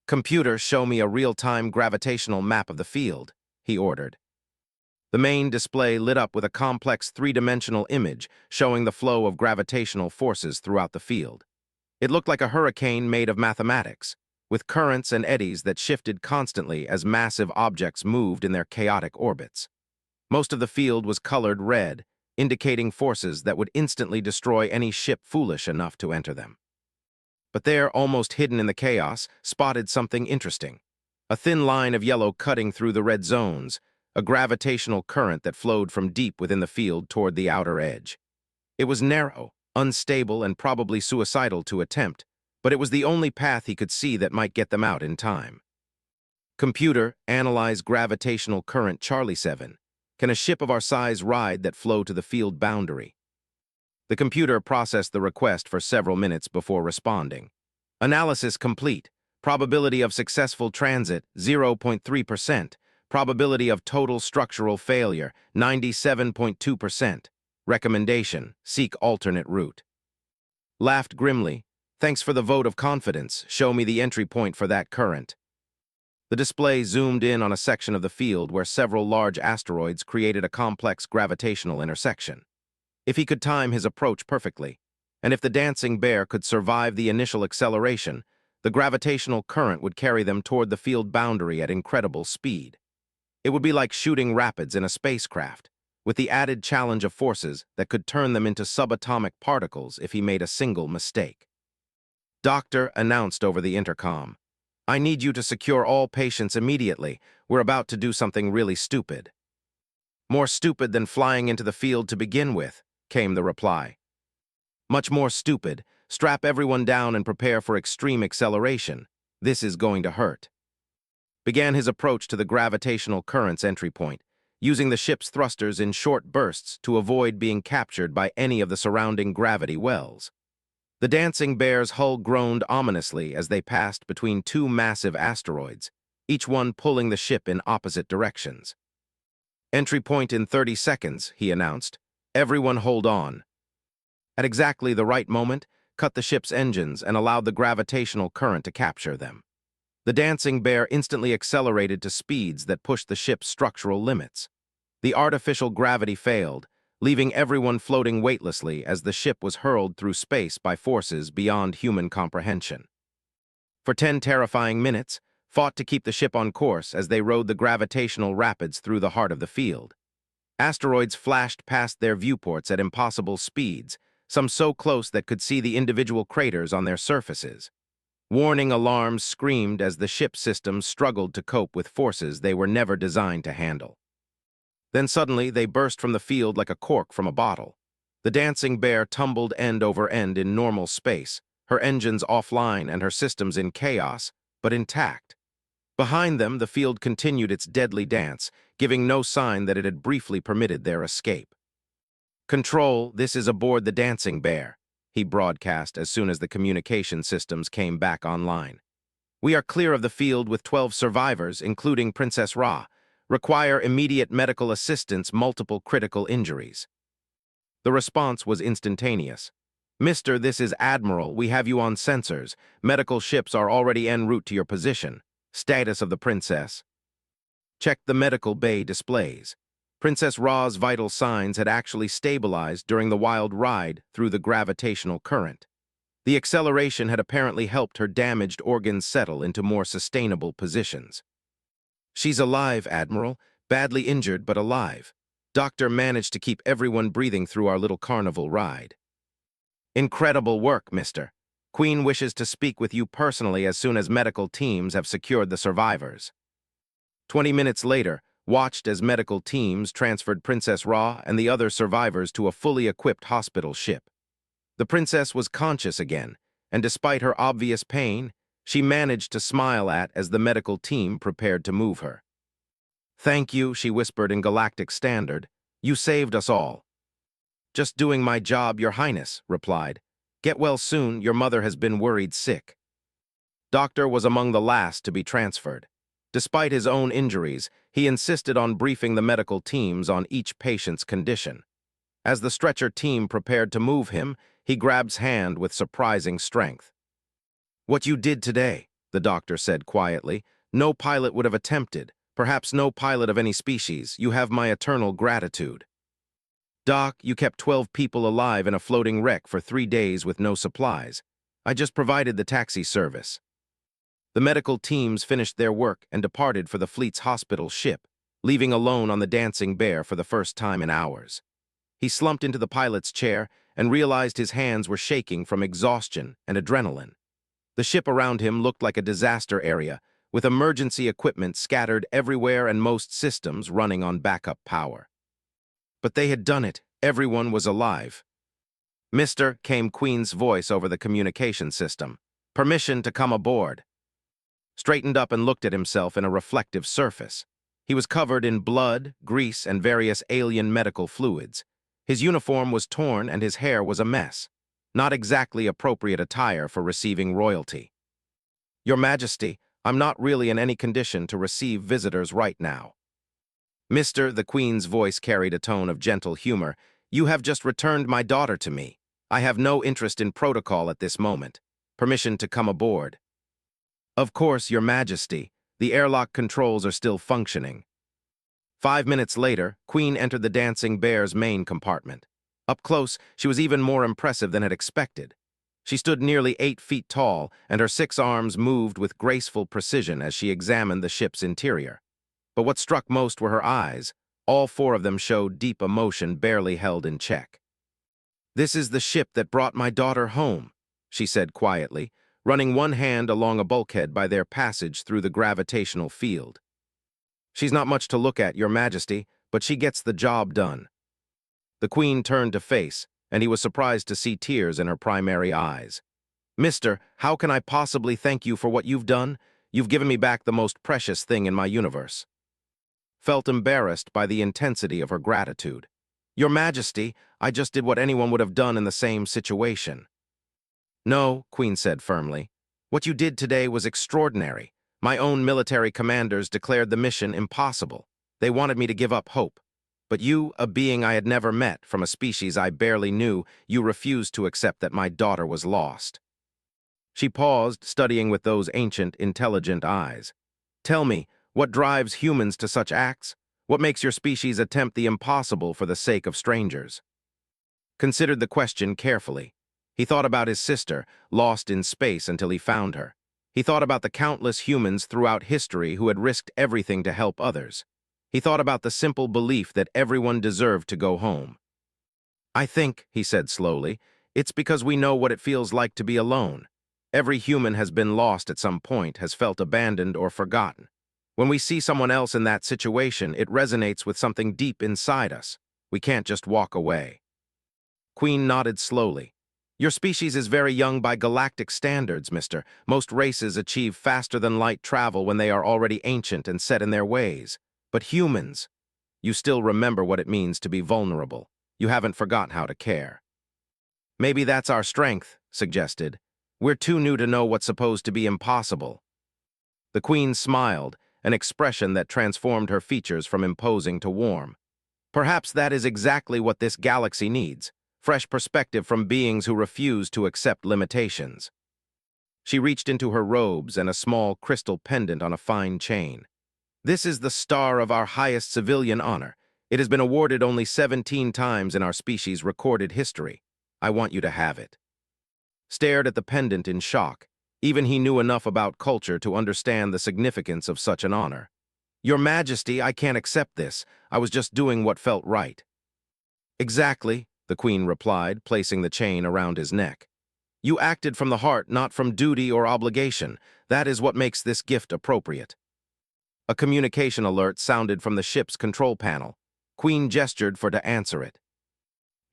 "Computer, show me a real-time gravitational map of the field," he ordered. The main display lit up with a complex 3-dimensional image showing the flow of gravitational forces throughout the field. It looked like a hurricane made of mathematics, with currents and eddies that shifted constantly as massive objects moved in their chaotic orbits. Most of the field was colored red, indicating forces that would instantly destroy any ship foolish enough to enter them. But there, almost hidden in the chaos, spotted something interesting. A thin line of yellow cutting through the red zones, a gravitational current that flowed from deep within the field toward the outer edge. It was narrow, unstable, and probably suicidal to attempt, but it was the only path he could see that might get them out in time. Computer, analyze gravitational current Charlie 7. Can a ship of our size ride that flow to the field boundary? The computer processed the request for several minutes before responding. Analysis complete. Probability of successful transit, 0.3%. Probability of total structural failure, 97.2%. Recommendation, seek alternate route. Laughed grimly. Thanks for the vote of confidence. Show me the entry point for that current. The display zoomed in on a section of the field where several large asteroids created a complex gravitational intersection. If he could time his approach perfectly, and if the dancing bear could survive the initial acceleration, the gravitational current would carry them toward the field boundary at incredible speed. It would be like shooting rapids in a spacecraft, with the added challenge of forces that could turn them into subatomic particles if he made a single mistake. Doctor announced over the intercom, "I need you to secure all patients immediately. We're about to do something really stupid." "More stupid than flying into the field to begin with," came the reply. "Much more stupid. Strap everyone down and prepare for extreme acceleration. This is going to hurt." Began his approach to the gravitational current's entry point, using the ship's thrusters in short bursts to avoid being captured by any of the surrounding gravity wells. The dancing bear's hull groaned ominously as they passed between two massive asteroids, each one pulling the ship in opposite directions. "Entry point in 30 seconds, he announced. "Everyone hold on." At exactly the right moment, cut the ship's engines and allowed the gravitational current to capture them. The dancing bear instantly accelerated to speeds that pushed the ship's structural limits. The artificial gravity failed, leaving everyone floating weightlessly as the ship was hurled through space by forces beyond human comprehension. For 10 terrifying minutes, fought to keep the ship on course as they rode the gravitational rapids through the heart of the field. Asteroids flashed past their viewports at impossible speeds, some so close that could see the individual craters on their surfaces. Warning alarms screamed as the ship systems struggled to cope with forces they were never designed to handle. Then suddenly they burst from the field like a cork from a bottle. The dancing bear tumbled end over end in normal space, her engines offline and her systems in chaos, but intact. Behind them, the field continued its deadly dance, giving no sign that it had briefly permitted their escape. "Control, this is aboard the dancing bear," he broadcast as soon as the communication systems came back online. "We are clear of the field with 12 survivors, including Princess Ra. Require immediate medical assistance, multiple critical injuries." The response was instantaneous. "Mister, this is Admiral. We have you on sensors. Medical ships are already en route to your position. Status of the Princess." Check the medical bay displays. Princess Ra's vital signs had actually stabilized during the wild ride through the gravitational current. The acceleration had apparently helped her damaged organs settle into more sustainable positions. "She's alive, Admiral. Badly injured, but alive. Doctor managed to keep everyone breathing through our little carnival ride." "Incredible work, mister. Queen wishes to speak with you personally as soon as medical teams have secured the survivors." 20 minutes later, watched as medical teams transferred Princess Ra and the other survivors to a fully equipped hospital ship. The princess was conscious again, and despite her obvious pain, she managed to smile as the medical team prepared to move her. "Thank you," she whispered in Galactic Standard. "You saved us all." "Just doing my job, Your Highness," replied. "Get well soon, your mother has been worried sick." Doctor was among the last to be transferred. Despite his own injuries, he insisted on briefing the medical teams on each patient's condition. As the stretcher team prepared to move him, he grabbed hand with surprising strength. "What you did today," the doctor said quietly, "no pilot would have attempted, perhaps no pilot of any species. You have my eternal gratitude." "Doc, you kept 12 people alive in a floating wreck for 3 days with no supplies. I just provided the taxi service." The medical teams finished their work and departed for the fleet's hospital ship, leaving alone on the dancing bear for the first time in hours. He slumped into the pilot's chair and realized his hands were shaking from exhaustion and adrenaline. The ship around him looked like a disaster area, with emergency equipment scattered everywhere and most systems running on backup power. But they had done it. Everyone was alive. "Mister," came Queen's voice over the communication system. "Permission to come aboard." Straightened up and looked at himself in a reflective surface. He was covered in blood, grease, and various alien medical fluids. His uniform was torn and his hair was a mess. Not exactly appropriate attire for receiving royalty. "Your Majesty, I'm not really in any condition to receive visitors right now." "Mister," the Queen's voice carried a tone of gentle humor, "you have just returned my daughter to me. I have no interest in protocol at this moment. Permission to come aboard." "Of course, Your Majesty. The airlock controls are still functioning." 5 minutes later, Queen entered the dancing bear's main compartment. Up close, she was even more impressive than had expected. She stood nearly 8 feet tall, and her 6 arms moved with graceful precision as she examined the ship's interior. But what struck most were her eyes. All 4 of them showed deep emotion barely held in check. "This is the ship that brought my daughter home," she said quietly, running one hand along a bulkhead by their passage through the gravitational field. "She's not much to look at, Your Majesty, but she gets the job done." The Queen turned to face, and he was surprised to see tears in her primary eyes. "Mister, how can I possibly thank you for what you've done? You've given me back the most precious thing in my universe." Felt embarrassed by the intensity of her gratitude. "Your Majesty, I just did what anyone would have done in the same situation." "No," Queen said firmly. "What you did today was extraordinary. My own military commanders declared the mission impossible. They wanted me to give up hope. But you, a being I had never met, from a species I barely knew, you refused to accept that my daughter was lost." She paused, studying with those ancient, intelligent eyes. "Tell me, what drives humans to such acts? What makes your species attempt the impossible for the sake of strangers?" Considered the question carefully. He thought about his sister, lost in space until he found her. He thought about the countless humans throughout history who had risked everything to help others. He thought about the simple belief that everyone deserved to go home. "I think," he said slowly, "it's because we know what it feels like to be alone. Every human has been lost at some point, has felt abandoned or forgotten. When we see someone else in that situation, it resonates with something deep inside us. We can't just walk away." Queen nodded slowly. "Your species is very young by galactic standards, mister. Most races achieve faster-than-light travel when they are already ancient and set in their ways. But humans, you still remember what it means to be vulnerable. You haven't forgotten how to care." "Maybe that's our strength," suggested. "We're too new to know what's supposed to be impossible." The Queen smiled, an expression that transformed her features from imposing to warm. "Perhaps that is exactly what this galaxy needs. Fresh perspective from beings who refuse to accept limitations." She reached into her robes and a small crystal pendant on a fine chain. "This is the star of our highest civilian honor. It has been awarded only 17 times in our species' recorded history. I want you to have it." Stared at the pendant in shock. Even he knew enough about culture to understand the significance of such an honor. "Your Majesty, I can't accept this. I was just doing what felt right." "Exactly," the Queen replied, placing the chain around his neck. "You acted from the heart, not from duty or obligation. That is what makes this gift appropriate." A communication alert sounded from the ship's control panel. Queen gestured for to answer it.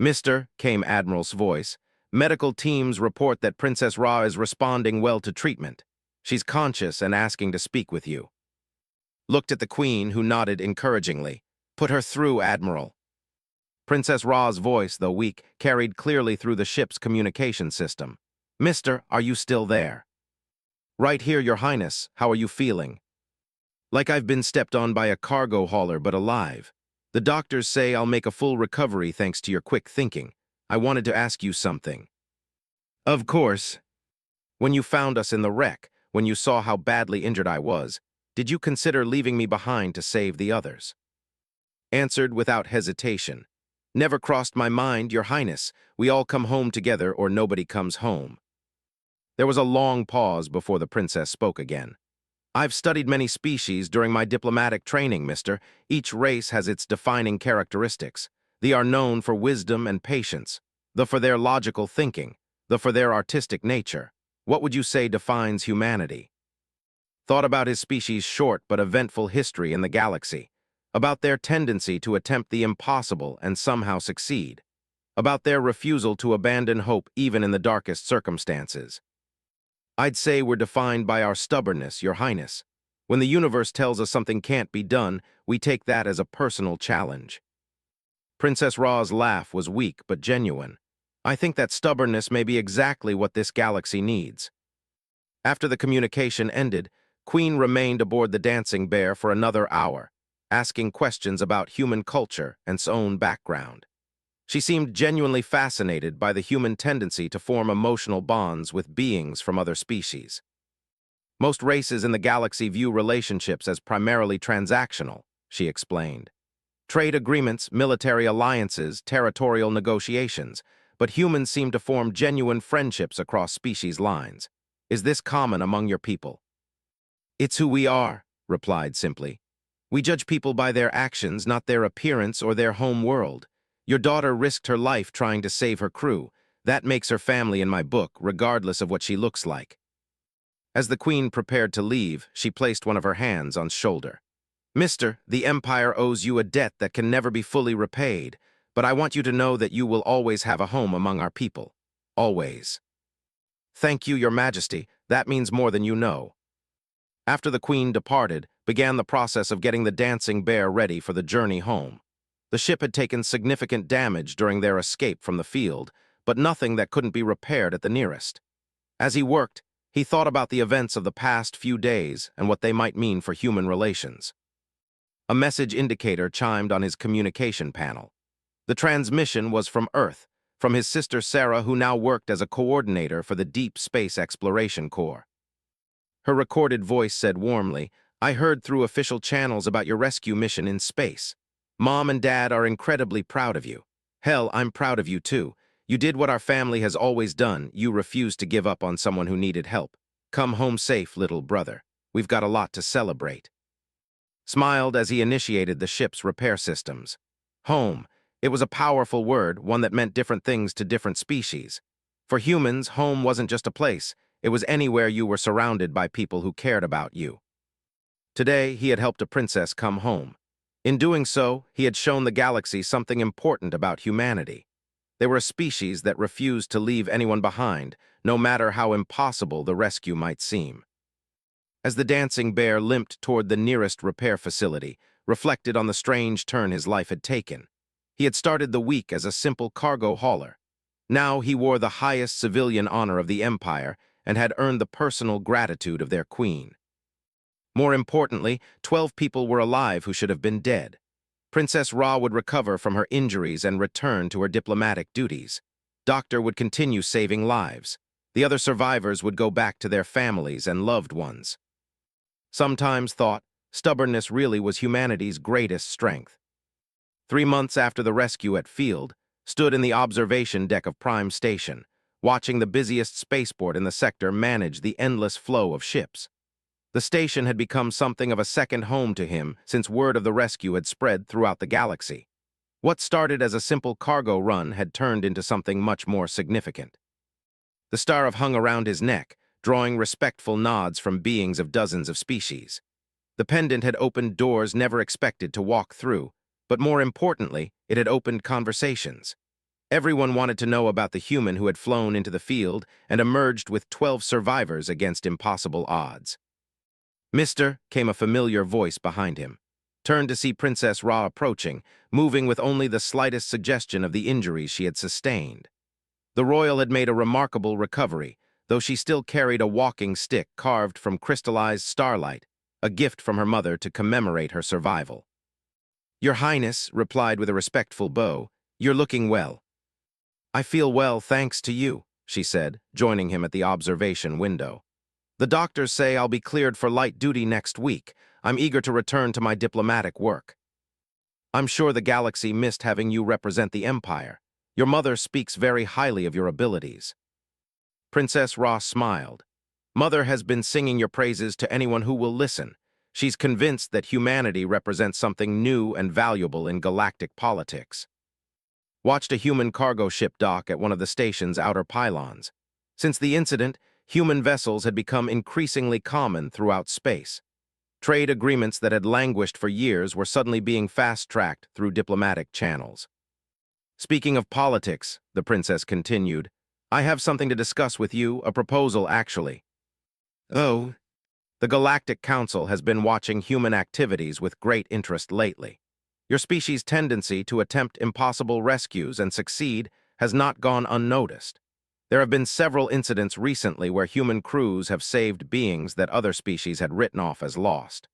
"Mister," came Admiral's voice, "medical teams report that Princess Ra is responding well to treatment. She's conscious and asking to speak with you." Looked at the Queen, who nodded encouragingly. "Put her through, Admiral." Princess Ra's voice, though weak, carried clearly through the ship's communication system. "Mister, are you still there?" "Right here, Your Highness. How are you feeling?" "Like I've been stepped on by a cargo hauler, but alive. The doctors say I'll make a full recovery thanks to your quick thinking. I wanted to ask you something." "Of course." "When you found us in the wreck, when you saw how badly injured I was, did you consider leaving me behind to save the others?" Answered without hesitation. "Never crossed my mind, Your Highness. We all come home together or nobody comes home." There was a long pause before the princess spoke again. I've studied many species during my diplomatic training, mister. Each race has its defining characteristics. They are known for wisdom and patience, the for their logical thinking, the for their artistic nature. What would you say defines humanity? Thought about his species' short but eventful history in the galaxy, about their tendency to attempt the impossible and somehow succeed, about their refusal to abandon hope even in the darkest circumstances. I'd say we're defined by our stubbornness, Your Highness. When the universe tells us something can't be done, we take that as a personal challenge. Princess Ra's laugh was weak but genuine. I think that stubbornness may be exactly what this galaxy needs. After the communication ended, Queen remained aboard the Dancing Bear for another hour, asking questions about human culture and its own background. She seemed genuinely fascinated by the human tendency to form emotional bonds with beings from other species. Most races in the galaxy view relationships as primarily transactional, she explained. Trade agreements, military alliances, territorial negotiations, but humans seem to form genuine friendships across species lines. Is this common among your people? It's who we are, replied simply. We judge people by their actions, not their appearance or their home world. Your daughter risked her life trying to save her crew. That makes her family in my book, regardless of what she looks like. As the Queen prepared to leave, she placed one of her hands on his shoulder. Mister, the Empire owes you a debt that can never be fully repaid, but I want you to know that you will always have a home among our people. Always. Thank you, Your Majesty. That means more than you know. After the Queen departed, began the process of getting the Dancing Bear ready for the journey home. The ship had taken significant damage during their escape from the field, but nothing that couldn't be repaired at the nearest. As he worked, he thought about the events of the past few days and what they might mean for human relations. A message indicator chimed on his communication panel. The transmission was from Earth, from his sister Sarah, who now worked as a coordinator for the Deep Space Exploration Corps. Her recorded voice said warmly, I heard through official channels about your rescue mission in space. Mom and Dad are incredibly proud of you. Hell, I'm proud of you too. You did what our family has always done. You refused to give up on someone who needed help. Come home safe, little brother. We've got a lot to celebrate. Smiled as he initiated the ship's repair systems. Home. It was a powerful word, one that meant different things to different species. For humans, home wasn't just a place. It was anywhere you were surrounded by people who cared about you. Today, he had helped a princess come home. In doing so, he had shown the galaxy something important about humanity. They were a species that refused to leave anyone behind, no matter how impossible the rescue might seem. As the Dancing Bear limped toward the nearest repair facility, reflected on the strange turn his life had taken. He had started the week as a simple cargo hauler. Now he wore the highest civilian honor of the Empire and had earned the personal gratitude of their queen. More importantly, 12 people were alive who should have been dead. Princess Ra would recover from her injuries and return to her diplomatic duties. Doctor would continue saving lives. The other survivors would go back to their families and loved ones. Sometimes thought, stubbornness really was humanity's greatest strength. 3 months after the rescue at Field, stood in the observation deck of Prime Station, watching the busiest spaceport in the sector manage the endless flow of ships. The station had become something of a second home to him since word of the rescue had spread throughout the galaxy. What started as a simple cargo run had turned into something much more significant. The star hung around his neck, drawing respectful nods from beings of dozens of species. The pendant had opened doors never expected to walk through, but more importantly, it had opened conversations. Everyone wanted to know about the human who had flown into the field and emerged with 12 survivors against impossible odds. Mister, came a familiar voice behind him. Turned to see Princess Ra approaching, moving with only the slightest suggestion of the injuries she had sustained. The royal had made a remarkable recovery, though she still carried a walking stick carved from crystallized starlight, a gift from her mother to commemorate her survival. Your Highness, replied with a respectful bow, you're looking well. I feel well thanks to you, she said, joining him at the observation window. The doctors say I'll be cleared for light duty next week. I'm eager to return to my diplomatic work. I'm sure the galaxy missed having you represent the Empire. Your mother speaks very highly of your abilities. Princess Ra smiled. Mother has been singing your praises to anyone who will listen. She's convinced that humanity represents something new and valuable in galactic politics. Watched a human cargo ship dock at one of the station's outer pylons. Since the incident, human vessels had become increasingly common throughout space. Trade agreements that had languished for years were suddenly being fast-tracked through diplomatic channels. Speaking of politics, the princess continued, I have something to discuss with you, a proposal actually. Oh. The Galactic Council has been watching human activities with great interest lately. Your species' tendency to attempt impossible rescues and succeed has not gone unnoticed. There have been several incidents recently where human crews have saved beings that other species had written off as lost.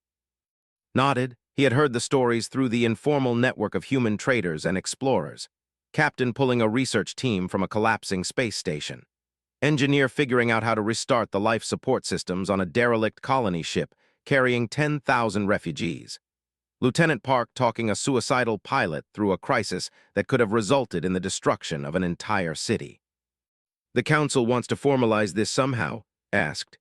Nodded, he had heard the stories through the informal network of human traders and explorers. Captain pulling a research team from a collapsing space station. Engineer figuring out how to restart the life support systems on a derelict colony ship carrying 10,000 refugees. Lieutenant Park talking a suicidal pilot through a crisis that could have resulted in the destruction of an entire city. The Council wants to formalize this somehow, asked.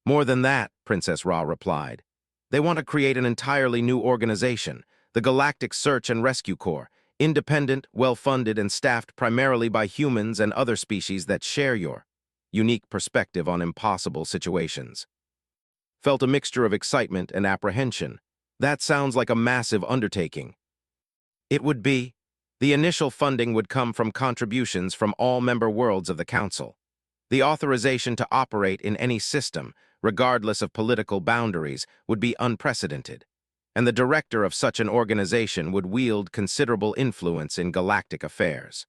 More than that, Princess Ra replied. They want to create an entirely new organization, the Galactic Search and Rescue Corps, independent, well-funded, and staffed primarily by humans and other species that share your unique perspective on impossible situations. Felt a mixture of excitement and apprehension. That sounds like a massive undertaking. It would be. The initial funding would come from contributions from all member worlds of the Council. The authorization to operate in any system, regardless of political boundaries, would be unprecedented, and the director of such an organization would wield considerable influence in galactic affairs.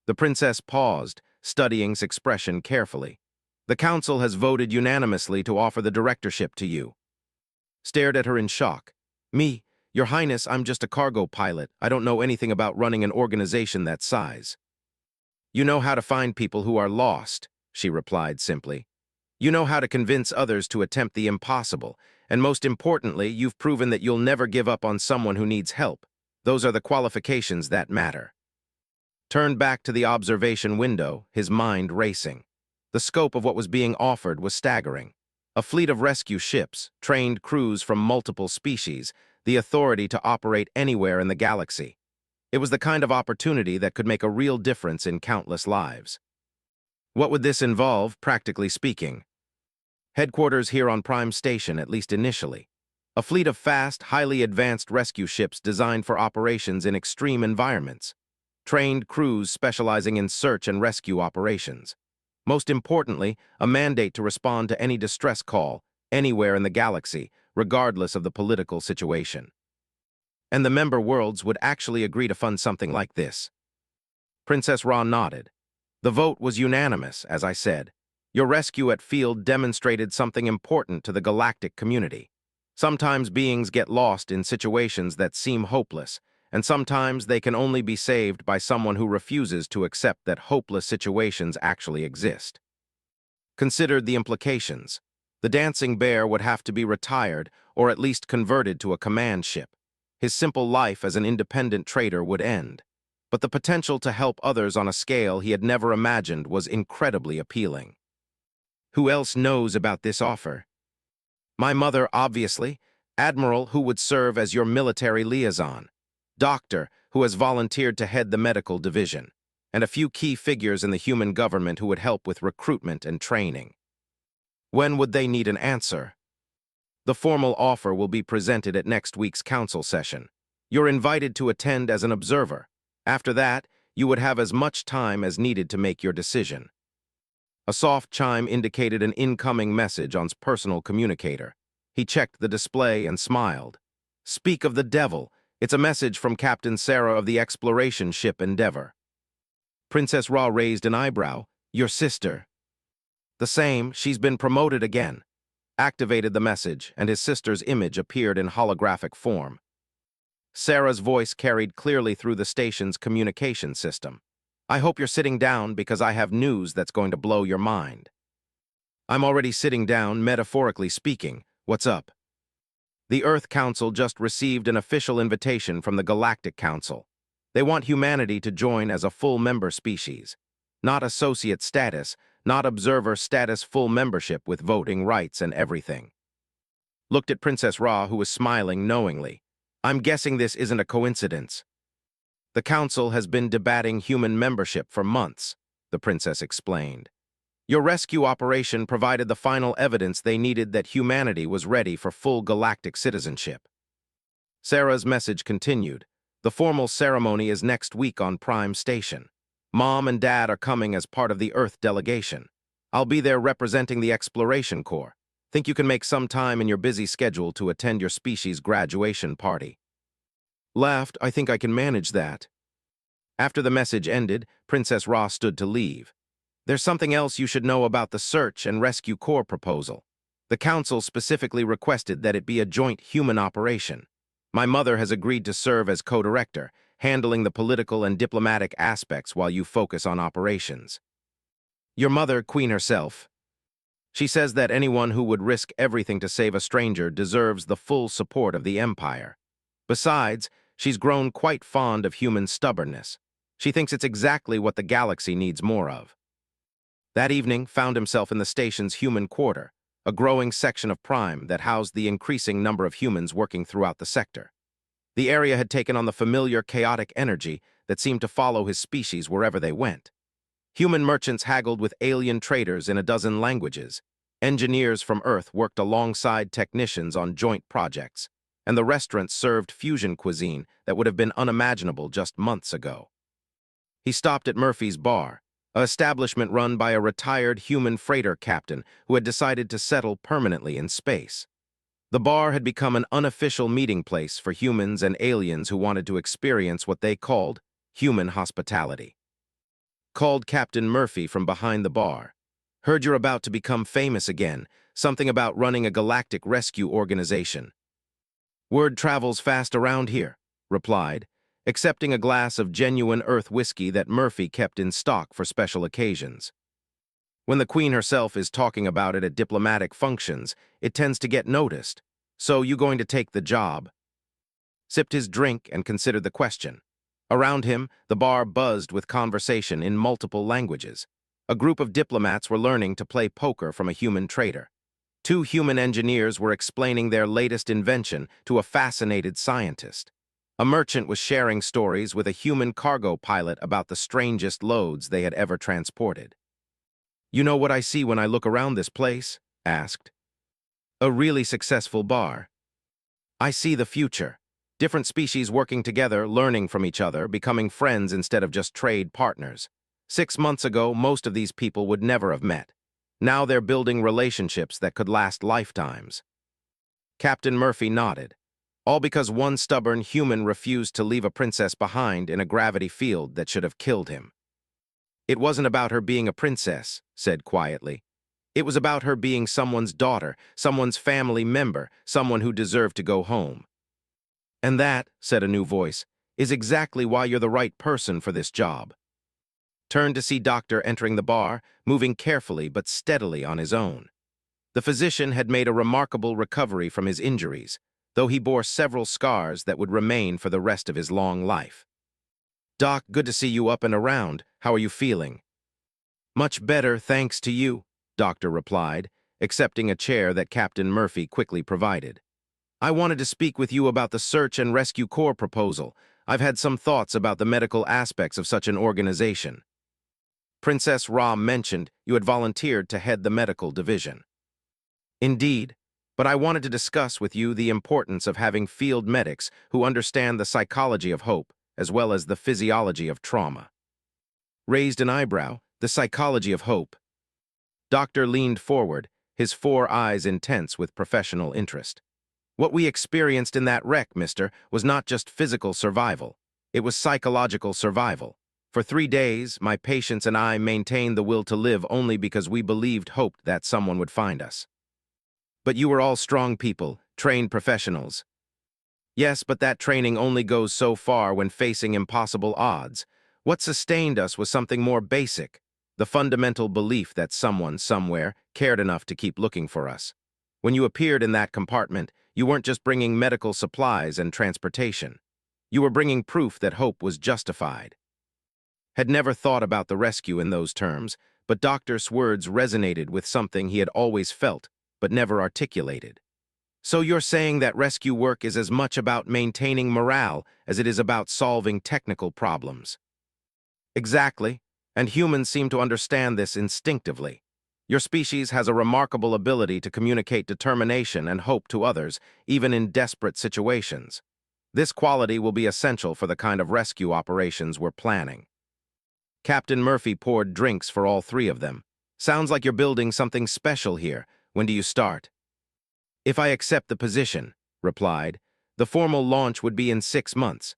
The princess paused, studying his expression carefully. The council has voted unanimously to offer the directorship to you. Stared at her in shock. Me, Your Highness, I'm just a cargo pilot. I don't know anything about running an organization that size. You know how to find people who are lost, she replied simply. You know how to convince others to attempt the impossible, and most importantly, you've proven that you'll never give up on someone who needs help. Those are the qualifications that matter. Turned back to the observation window, his mind racing. The scope of what was being offered was staggering. A fleet of rescue ships, trained crews from multiple species, the authority to operate anywhere in the galaxy. It was the kind of opportunity that could make a real difference in countless lives. What would this involve, practically speaking? Headquarters here on Prime Station, at least initially. A fleet of fast, highly advanced rescue ships designed for operations in extreme environments. Trained crews specializing in search and rescue operations. Most importantly, a mandate to respond to any distress call, anywhere in the galaxy, regardless of the political situation. And the member worlds would actually agree to fund something like this. Princess Ra nodded. The vote was unanimous, as I said. Your rescue at field demonstrated something important to the galactic community. Sometimes beings get lost in situations that seem hopeless, and sometimes they can only be saved by someone who refuses to accept that hopeless situations actually exist. Considered the implications. The dancing bear would have to be retired or at least converted to a command ship. His simple life as an independent trader would end. But the potential to help others on a scale he had never imagined was incredibly appealing. Who else knows about this offer? My mother, obviously, Admiral, who would serve as your military liaison, Doctor, who has volunteered to head the medical division, and a few key figures in the human government who would help with recruitment and training. When would they need an answer? The formal offer will be presented at next week's council session. You're invited to attend as an observer. After that, you would have as much time as needed to make your decision. A soft chime indicated an incoming message on his personal communicator. He checked the display and smiled. Speak of the devil. It's a message from Captain Sarah of the exploration ship Endeavor. Princess Ra raised an eyebrow. Your sister. The same, she's been promoted again. Activated the message, and his sister's image appeared in holographic form. Sarah's voice carried clearly through the station's communication system. I hope you're sitting down because I have news that's going to blow your mind. I'm already sitting down, metaphorically speaking. What's up? The Earth Council just received an official invitation from the Galactic Council. They want humanity to join as a full member species. Not associate status, not observer status, full membership with voting rights and everything. Looked at Princess Ra, who was smiling knowingly. I'm guessing this isn't a coincidence. The council has been debating human membership for months, the princess explained. Your rescue operation provided the final evidence they needed that humanity was ready for full galactic citizenship. Sarah's message continued. The formal ceremony is next week on Prime Station. Mom and Dad are coming as part of the Earth delegation. I'll be there representing the Exploration Corps. Think you can make some time in your busy schedule to attend your species' graduation party? Laughed, I think I can manage that. After the message ended, Princess Ra stood to leave. There's something else you should know about the Search and Rescue Corps proposal. The Council specifically requested that it be a joint human operation. My mother has agreed to serve as co-director, handling the political and diplomatic aspects while you focus on operations. Your mother, Queen herself. She says that anyone who would risk everything to save a stranger deserves the full support of the Empire. Besides, she's grown quite fond of human stubbornness. She thinks it's exactly what the galaxy needs more of. That evening found himself in the station's human quarter, a growing section of Prime that housed the increasing number of humans working throughout the sector. The area had taken on the familiar chaotic energy that seemed to follow his species wherever they went. Human merchants haggled with alien traders in a dozen languages. Engineers from Earth worked alongside technicians on joint projects, and the restaurants served fusion cuisine that would have been unimaginable just months ago. He stopped at Murphy's Bar, an establishment run by a retired human freighter captain who had decided to settle permanently in space. The bar had become an unofficial meeting place for humans and aliens who wanted to experience what they called human hospitality. Called Captain Murphy from behind the bar. Heard you're about to become famous again, something about running a galactic rescue organization. Word travels fast around here, replied, accepting a glass of genuine Earth whiskey that Murphy kept in stock for special occasions. When the Queen herself is talking about it at diplomatic functions, it tends to get noticed. So you going to take the job? Sipped his drink and considered the question. Around him, the bar buzzed with conversation in multiple languages. A group of diplomats were learning to play poker from a human trader. Two human engineers were explaining their latest invention to a fascinated scientist. A merchant was sharing stories with a human cargo pilot about the strangest loads they had ever transported. You know what I see when I look around this place? Asked. A really successful bar. I see the future. Different species working together, learning from each other, becoming friends instead of just trade partners. 6 months ago, most of these people would never have met. Now they're building relationships that could last lifetimes. Captain Murphy nodded. All because one stubborn human refused to leave a princess behind in a gravity field that should have killed him. It wasn't about her being a princess, said quietly. It was about her being someone's daughter, someone's family member, someone who deserved to go home. And that, said a new voice, is exactly why you're the right person for this job. Turned to see Doctor entering the bar, moving carefully but steadily on his own. The physician had made a remarkable recovery from his injuries, though he bore several scars that would remain for the rest of his long life. Doc, good to see you up and around. How are you feeling? Much better, thanks to you, Doctor replied, accepting a chair that Captain Murphy quickly provided. I wanted to speak with you about the Search and Rescue Corps proposal. I've had some thoughts about the medical aspects of such an organization. Princess Ra mentioned you had volunteered to head the medical division. Indeed, but I wanted to discuss with you the importance of having field medics who understand the psychology of hope as well as the physiology of trauma. Raised an eyebrow, the psychology of hope. Doctor leaned forward, his 4 eyes intense with professional interest. What we experienced in that wreck, mister, was not just physical survival. It was psychological survival. For 3 days, my patients and I maintained the will to live only because we hoped that someone would find us. But you were all strong people, trained professionals. Yes, but that training only goes so far when facing impossible odds. What sustained us was something more basic, the fundamental belief that someone, somewhere, cared enough to keep looking for us. When you appeared in that compartment, you weren't just bringing medical supplies and transportation. You were bringing proof that hope was justified. Had never thought about the rescue in those terms, but Doctor's words resonated with something he had always felt, but never articulated. So you're saying that rescue work is as much about maintaining morale as it is about solving technical problems? Exactly, and humans seem to understand this instinctively. Your species has a remarkable ability to communicate determination and hope to others, even in desperate situations. This quality will be essential for the kind of rescue operations we're planning. Captain Murphy poured drinks for all three of them. Sounds like you're building something special here. When do you start? If I accept the position, replied, the formal launch would be in 6 months.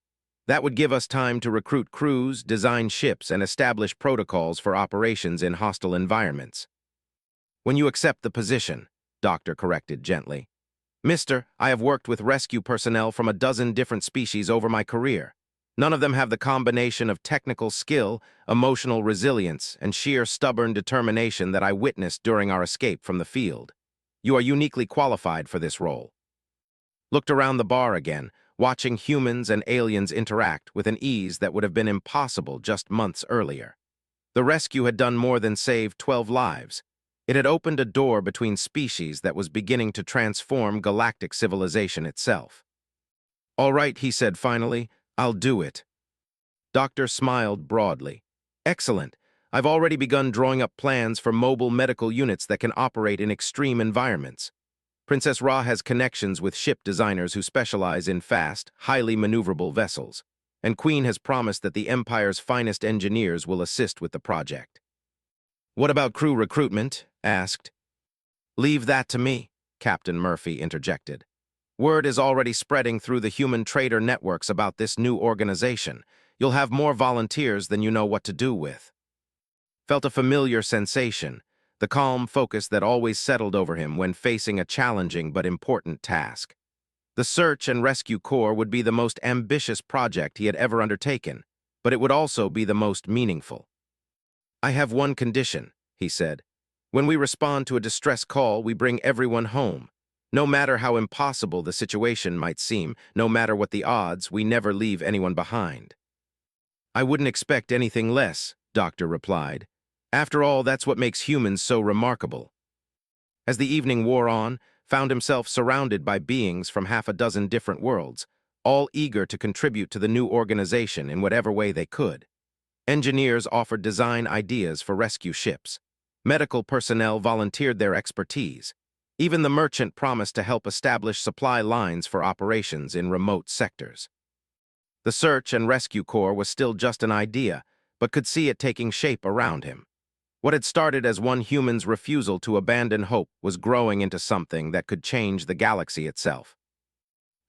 That would give us time to recruit crews, design ships, and establish protocols for operations in hostile environments. When you accept the position, Doctor corrected gently. Mister, I have worked with rescue personnel from a dozen different species over my career. None of them have the combination of technical skill, emotional resilience, and sheer stubborn determination that I witnessed during our escape from the field. You are uniquely qualified for this role. Looked around the bar again, watching humans and aliens interact with an ease that would have been impossible just months earlier. The rescue had done more than save 12 lives. It had opened a door between species that was beginning to transform galactic civilization itself. All right, he said finally, I'll do it. Doctor smiled broadly. Excellent. I've already begun drawing up plans for mobile medical units that can operate in extreme environments. Princess Ra has connections with ship designers who specialize in fast, highly maneuverable vessels, and Queen has promised that the Empire's finest engineers will assist with the project. What about crew recruitment? Asked. Leave that to me, Captain Murphy interjected. Word is already spreading through the human trader networks about this new organization. You'll have more volunteers than you know what to do with. Felt a familiar sensation, the calm focus that always settled over him when facing a challenging but important task. The Search and Rescue Corps would be the most ambitious project he had ever undertaken, but it would also be the most meaningful. I have one condition, he said. When we respond to a distress call, we bring everyone home. No matter how impossible the situation might seem, no matter what the odds, we never leave anyone behind. I wouldn't expect anything less, Doctor replied. After all, that's what makes humans so remarkable. As the evening wore on, found himself surrounded by beings from half a dozen different worlds, all eager to contribute to the new organization in whatever way they could. Engineers offered design ideas for rescue ships. Medical personnel volunteered their expertise. Even the merchant promised to help establish supply lines for operations in remote sectors. The Search and Rescue Corps was still just an idea, but could see it taking shape around him. What had started as one human's refusal to abandon hope was growing into something that could change the galaxy itself.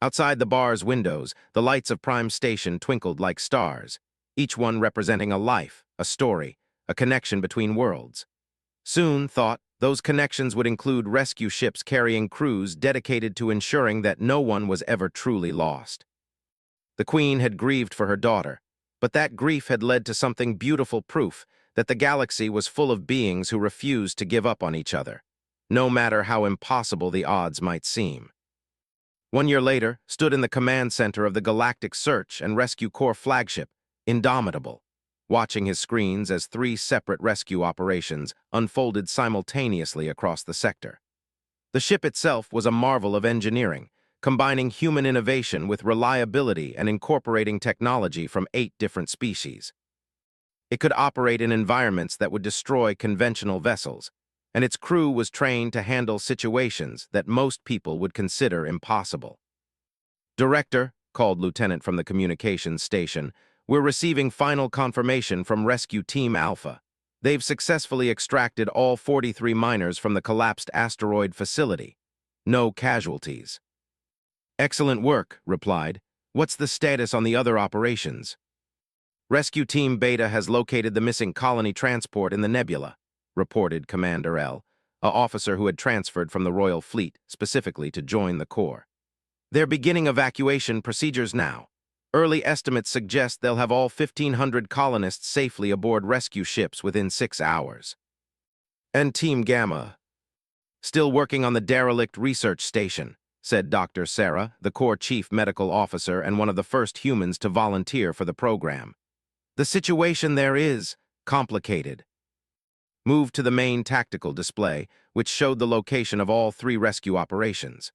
Outside the bar's windows, the lights of Prime Station twinkled like stars, each one representing a life, a story, a connection between worlds. Soon, thought, those connections would include rescue ships carrying crews dedicated to ensuring that no one was ever truly lost. The Queen had grieved for her daughter, but that grief had led to something beautiful proof that the galaxy was full of beings who refused to give up on each other, no matter how impossible the odds might seem. 1 year later, stood in the command center of the Galactic Search and Rescue Corps flagship, Indomitable, watching his screens as 3 separate rescue operations unfolded simultaneously across the sector. The ship itself was a marvel of engineering, combining human innovation with reliability and incorporating technology from 8 different species. It could operate in environments that would destroy conventional vessels, and its crew was trained to handle situations that most people would consider impossible. Director, called Lieutenant from the communications station, we're receiving final confirmation from Rescue Team Alpha. They've successfully extracted all 43 miners from the collapsed asteroid facility. No casualties. Excellent work, replied. What's the status on the other operations? Rescue Team Beta has located the missing colony transport in the nebula, reported Commander L, an officer who had transferred from the Royal Fleet specifically to join the Corps. They're beginning evacuation procedures now. Early estimates suggest they'll have all 1,500 colonists safely aboard rescue ships within 6 hours. And Team Gamma? Still working on the derelict research station, said Dr. Sarah, the Corps Chief Medical Officer and one of the first humans to volunteer for the program. The situation there is complicated. moved to the main tactical display, which showed the location of all three rescue operations.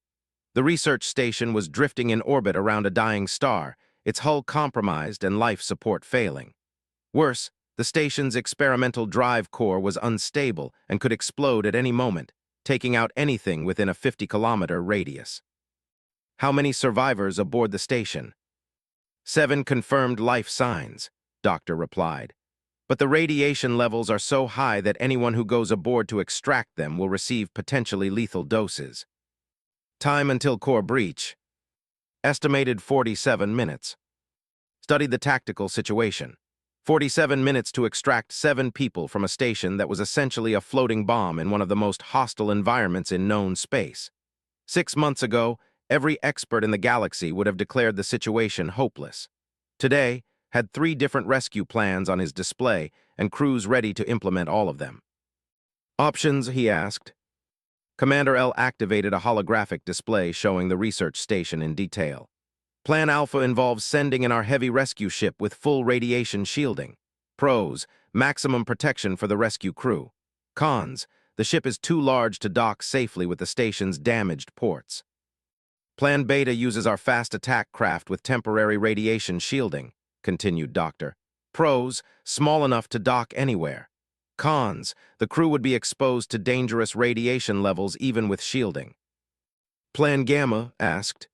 The research station was drifting in orbit around a dying star, its hull compromised and life support failing. Worse, the station's experimental drive core was unstable and could explode at any moment, taking out anything within a 50-kilometer radius. How many survivors aboard the station? 7 confirmed life signs, Doctor replied. But the radiation levels are so high that anyone who goes aboard to extract them will receive potentially lethal doses. Time until core breach. Estimated 47 minutes. Studied the tactical situation. 47 minutes to extract 7 people from a station that was essentially a floating bomb in one of the most hostile environments in known space. 6 months ago, every expert in the galaxy would have declared the situation hopeless. Today, had 3 different rescue plans on his display and crews ready to implement all of them. Options, he asked. Commander L activated a holographic display showing the research station in detail. Plan Alpha involves sending in our heavy rescue ship with full radiation shielding. Pros, maximum protection for the rescue crew. Cons, the ship is too large to dock safely with the station's damaged ports. Plan Beta uses our fast attack craft with temporary radiation shielding, continued Doctor. Pros, small enough to dock anywhere. Cons, the crew would be exposed to dangerous radiation levels even with shielding. Plan Gamma asked.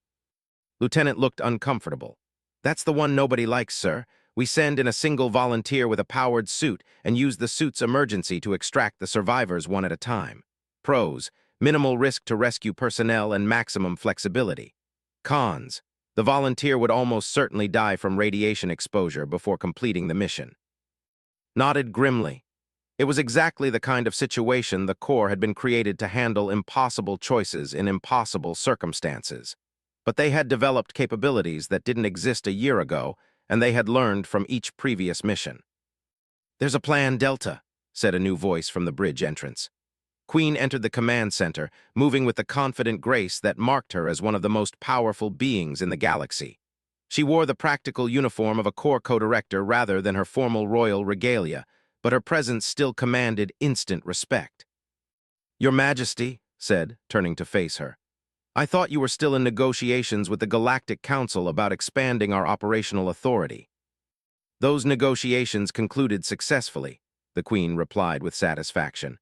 Lieutenant looked uncomfortable. That's the one nobody likes, sir. We send in a single volunteer with a powered suit and use the suit's emergency to extract the survivors one at a time. Pros, minimal risk to rescue personnel and maximum flexibility. Cons, the volunteer would almost certainly die from radiation exposure before completing the mission. Nodded grimly. It was exactly the kind of situation the Corps had been created to handle impossible choices in impossible circumstances. But they had developed capabilities that didn't exist a year ago, and they had learned from each previous mission. There's a plan, Delta, said a new voice from the bridge entrance. Queen entered the command center, moving with the confident grace that marked her as one of the most powerful beings in the galaxy. She wore the practical uniform of a Corps co-director rather than her formal royal regalia, but her presence still commanded instant respect. Your Majesty, said, turning to face her, I thought you were still in negotiations with the Galactic Council about expanding our operational authority. Those negotiations concluded successfully, the Queen replied with satisfaction.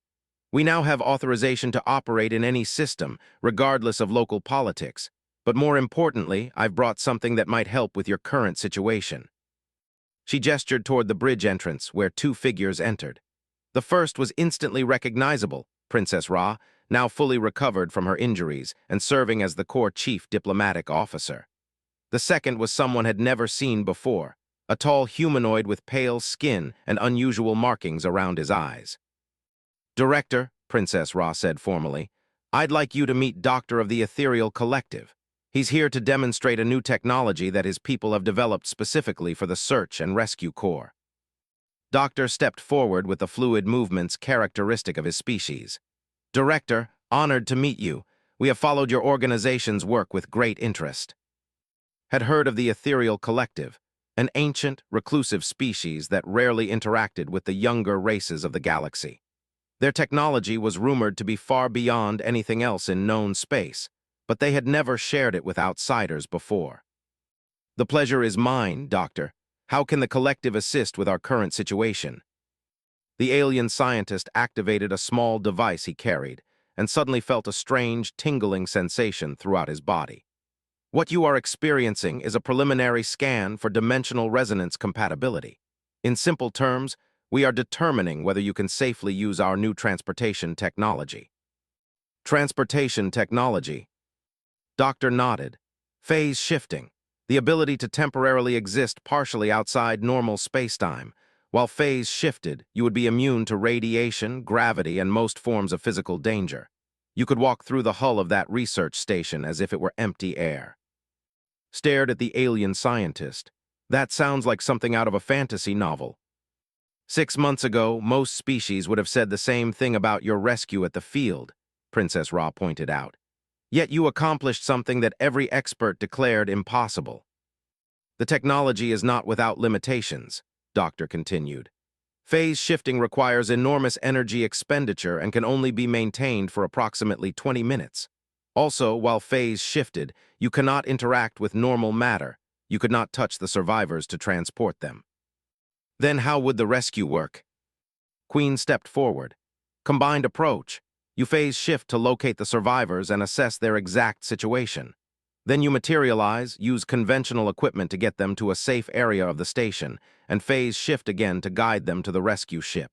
We now have authorization to operate in any system, regardless of local politics. But more importantly, I've brought something that might help with your current situation. She gestured toward the bridge entrance, where 2 figures entered. The first was instantly recognizable, Princess Ra, now fully recovered from her injuries and serving as the Corps Chief Diplomatic Officer. The second was someone had never seen before, a tall humanoid with pale skin and unusual markings around his eyes. Director, Princess Ra said formally, I'd like you to meet Doctor of the Ethereal Collective. He's here to demonstrate a new technology that his people have developed specifically for the Search and Rescue Corps. Doctor stepped forward with the fluid movements characteristic of his species. Director, honored to meet you. We have followed your organization's work with great interest. Had heard of the Ethereal Collective, an ancient, reclusive species that rarely interacted with the younger races of the galaxy. Their technology was rumored to be far beyond anything else in known space, but they had never shared it with outsiders before. The pleasure is mine, Doctor. How can the collective assist with our current situation? The alien scientist activated a small device he carried, and suddenly felt a strange, tingling sensation throughout his body. What you are experiencing is a preliminary scan for dimensional resonance compatibility. In simple terms, we are determining whether you can safely use our new transportation technology. Transportation technology. Doctor nodded. Phase shifting, the ability to temporarily exist partially outside normal spacetime. While phase shifted, you would be immune to radiation, gravity, and most forms of physical danger. You could walk through the hull of that research station as if it were empty air. Stared at the alien scientist. That sounds like something out of a fantasy novel. 6 months ago, most species would have said the same thing about your rescue at the field, Princess Ra pointed out. Yet you accomplished something that every expert declared impossible. The technology is not without limitations, Doctor continued. Phase shifting requires enormous energy expenditure and can only be maintained for approximately 20 minutes. Also, while phase shifted, you cannot interact with normal matter. You could not touch the survivors to transport them. Then how would the rescue work? Queen stepped forward. Combined approach. You phase shift to locate the survivors and assess their exact situation. Then you materialize, use conventional equipment to get them to a safe area of the station, and phase shift again to guide them to the rescue ship.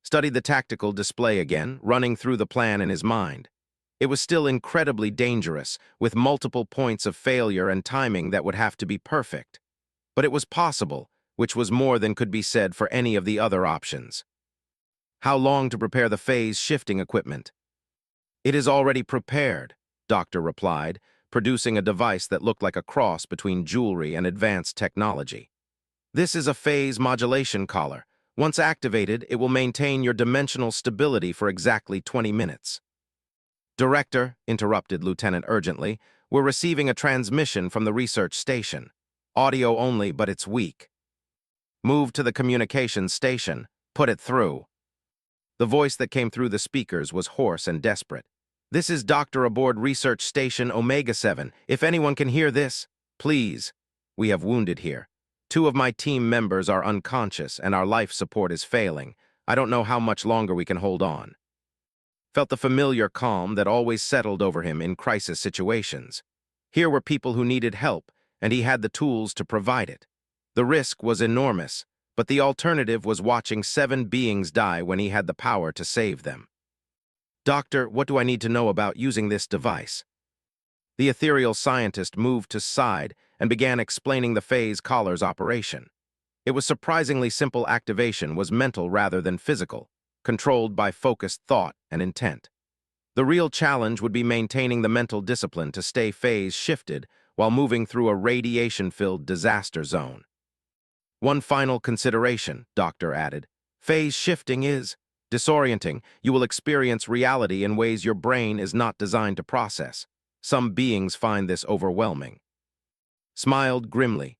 Studied the tactical display again, running through the plan in his mind. It was still incredibly dangerous, with multiple points of failure and timing that would have to be perfect. But it was possible, which was more than could be said for any of the other options. How long to prepare the phase-shifting equipment? It is already prepared, Doctor replied, producing a device that looked like a cross between jewelry and advanced technology. This is a phase modulation collar. Once activated, it will maintain your dimensional stability for exactly 20 minutes. Director, interrupted Lieutenant urgently, we're receiving a transmission from the research station. Audio only, but it's weak. Move to the communications station. Put it through. The voice that came through the speakers was hoarse and desperate. This is Doctor aboard Research Station Omega-7. If anyone can hear this, please. We have wounded here. 2 of my team members are unconscious and our life support is failing. I don't know how much longer we can hold on. Felt the familiar calm that always settled over him in crisis situations. Here were people who needed help, and he had the tools to provide it. The risk was enormous, but the alternative was watching 7 beings die when he had the power to save them. Doctor, what do I need to know about using this device? The ethereal scientist moved to side and began explaining the phase collar's operation. It was surprisingly simple. Activation was mental rather than physical, controlled by focused thought and intent. The real challenge would be maintaining the mental discipline to stay phase shifted while moving through a radiation-filled disaster zone. One final consideration, Doctor added. Phase shifting is disorienting. You will experience reality in ways your brain is not designed to process. Some beings find this overwhelming. Smiled grimly.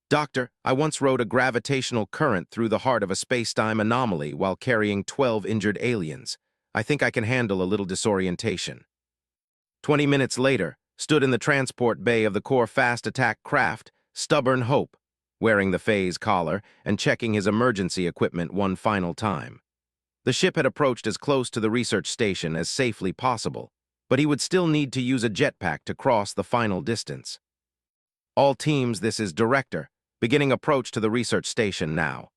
Doctor, I once rode a gravitational current through the heart of a space-time anomaly while carrying 12 injured aliens. I think I can handle a little disorientation. 20 minutes later, stood in the transport bay of the Core fast attack craft, Stubborn Hope, wearing the phase collar and checking his emergency equipment one final time. The ship had approached as close to the research station as safely possible, but he would still need to use a jetpack to cross the final distance. All teams, this is Director, beginning approach to the research station now.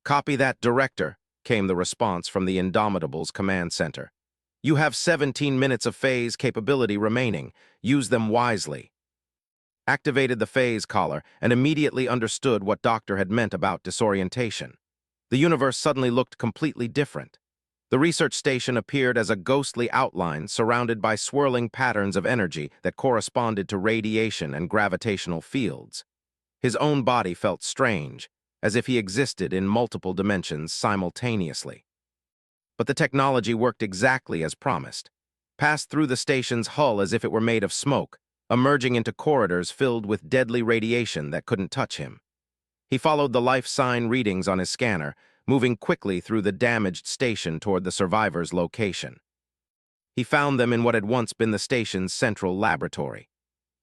Copy that, Director, came the response from the Indomitable's command center. You have 17 minutes of phase capability remaining. Use them wisely. Activated the phase collar and immediately understood what Doctor had meant about disorientation. The universe suddenly looked completely different. The research station appeared as a ghostly outline surrounded by swirling patterns of energy that corresponded to radiation and gravitational fields. His own body felt strange, as if he existed in multiple dimensions simultaneously. But the technology worked exactly as promised. Passed through the station's hull as if it were made of smoke, emerging into corridors filled with deadly radiation that couldn't touch him. He followed the life sign readings on his scanner, moving quickly through the damaged station toward the survivors' location. He found them in what had once been the station's central laboratory.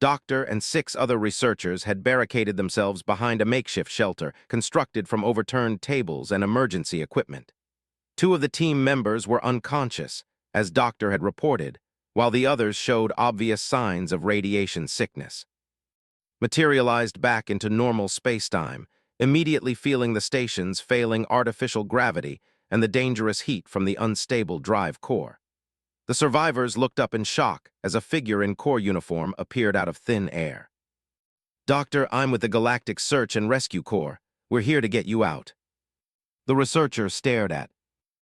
Doctor and 6 other researchers had barricaded themselves behind a makeshift shelter constructed from overturned tables and emergency equipment. 2 of the team members were unconscious, as Doctor had reported, while the others showed obvious signs of radiation sickness. Materialized back into normal space-time, immediately feeling the station's failing artificial gravity and the dangerous heat from the unstable drive core. The survivors looked up in shock as a figure in core uniform appeared out of thin air. Doctor, I'm with the Galactic Search and Rescue Corps. We're here to get you out. The researcher stared at,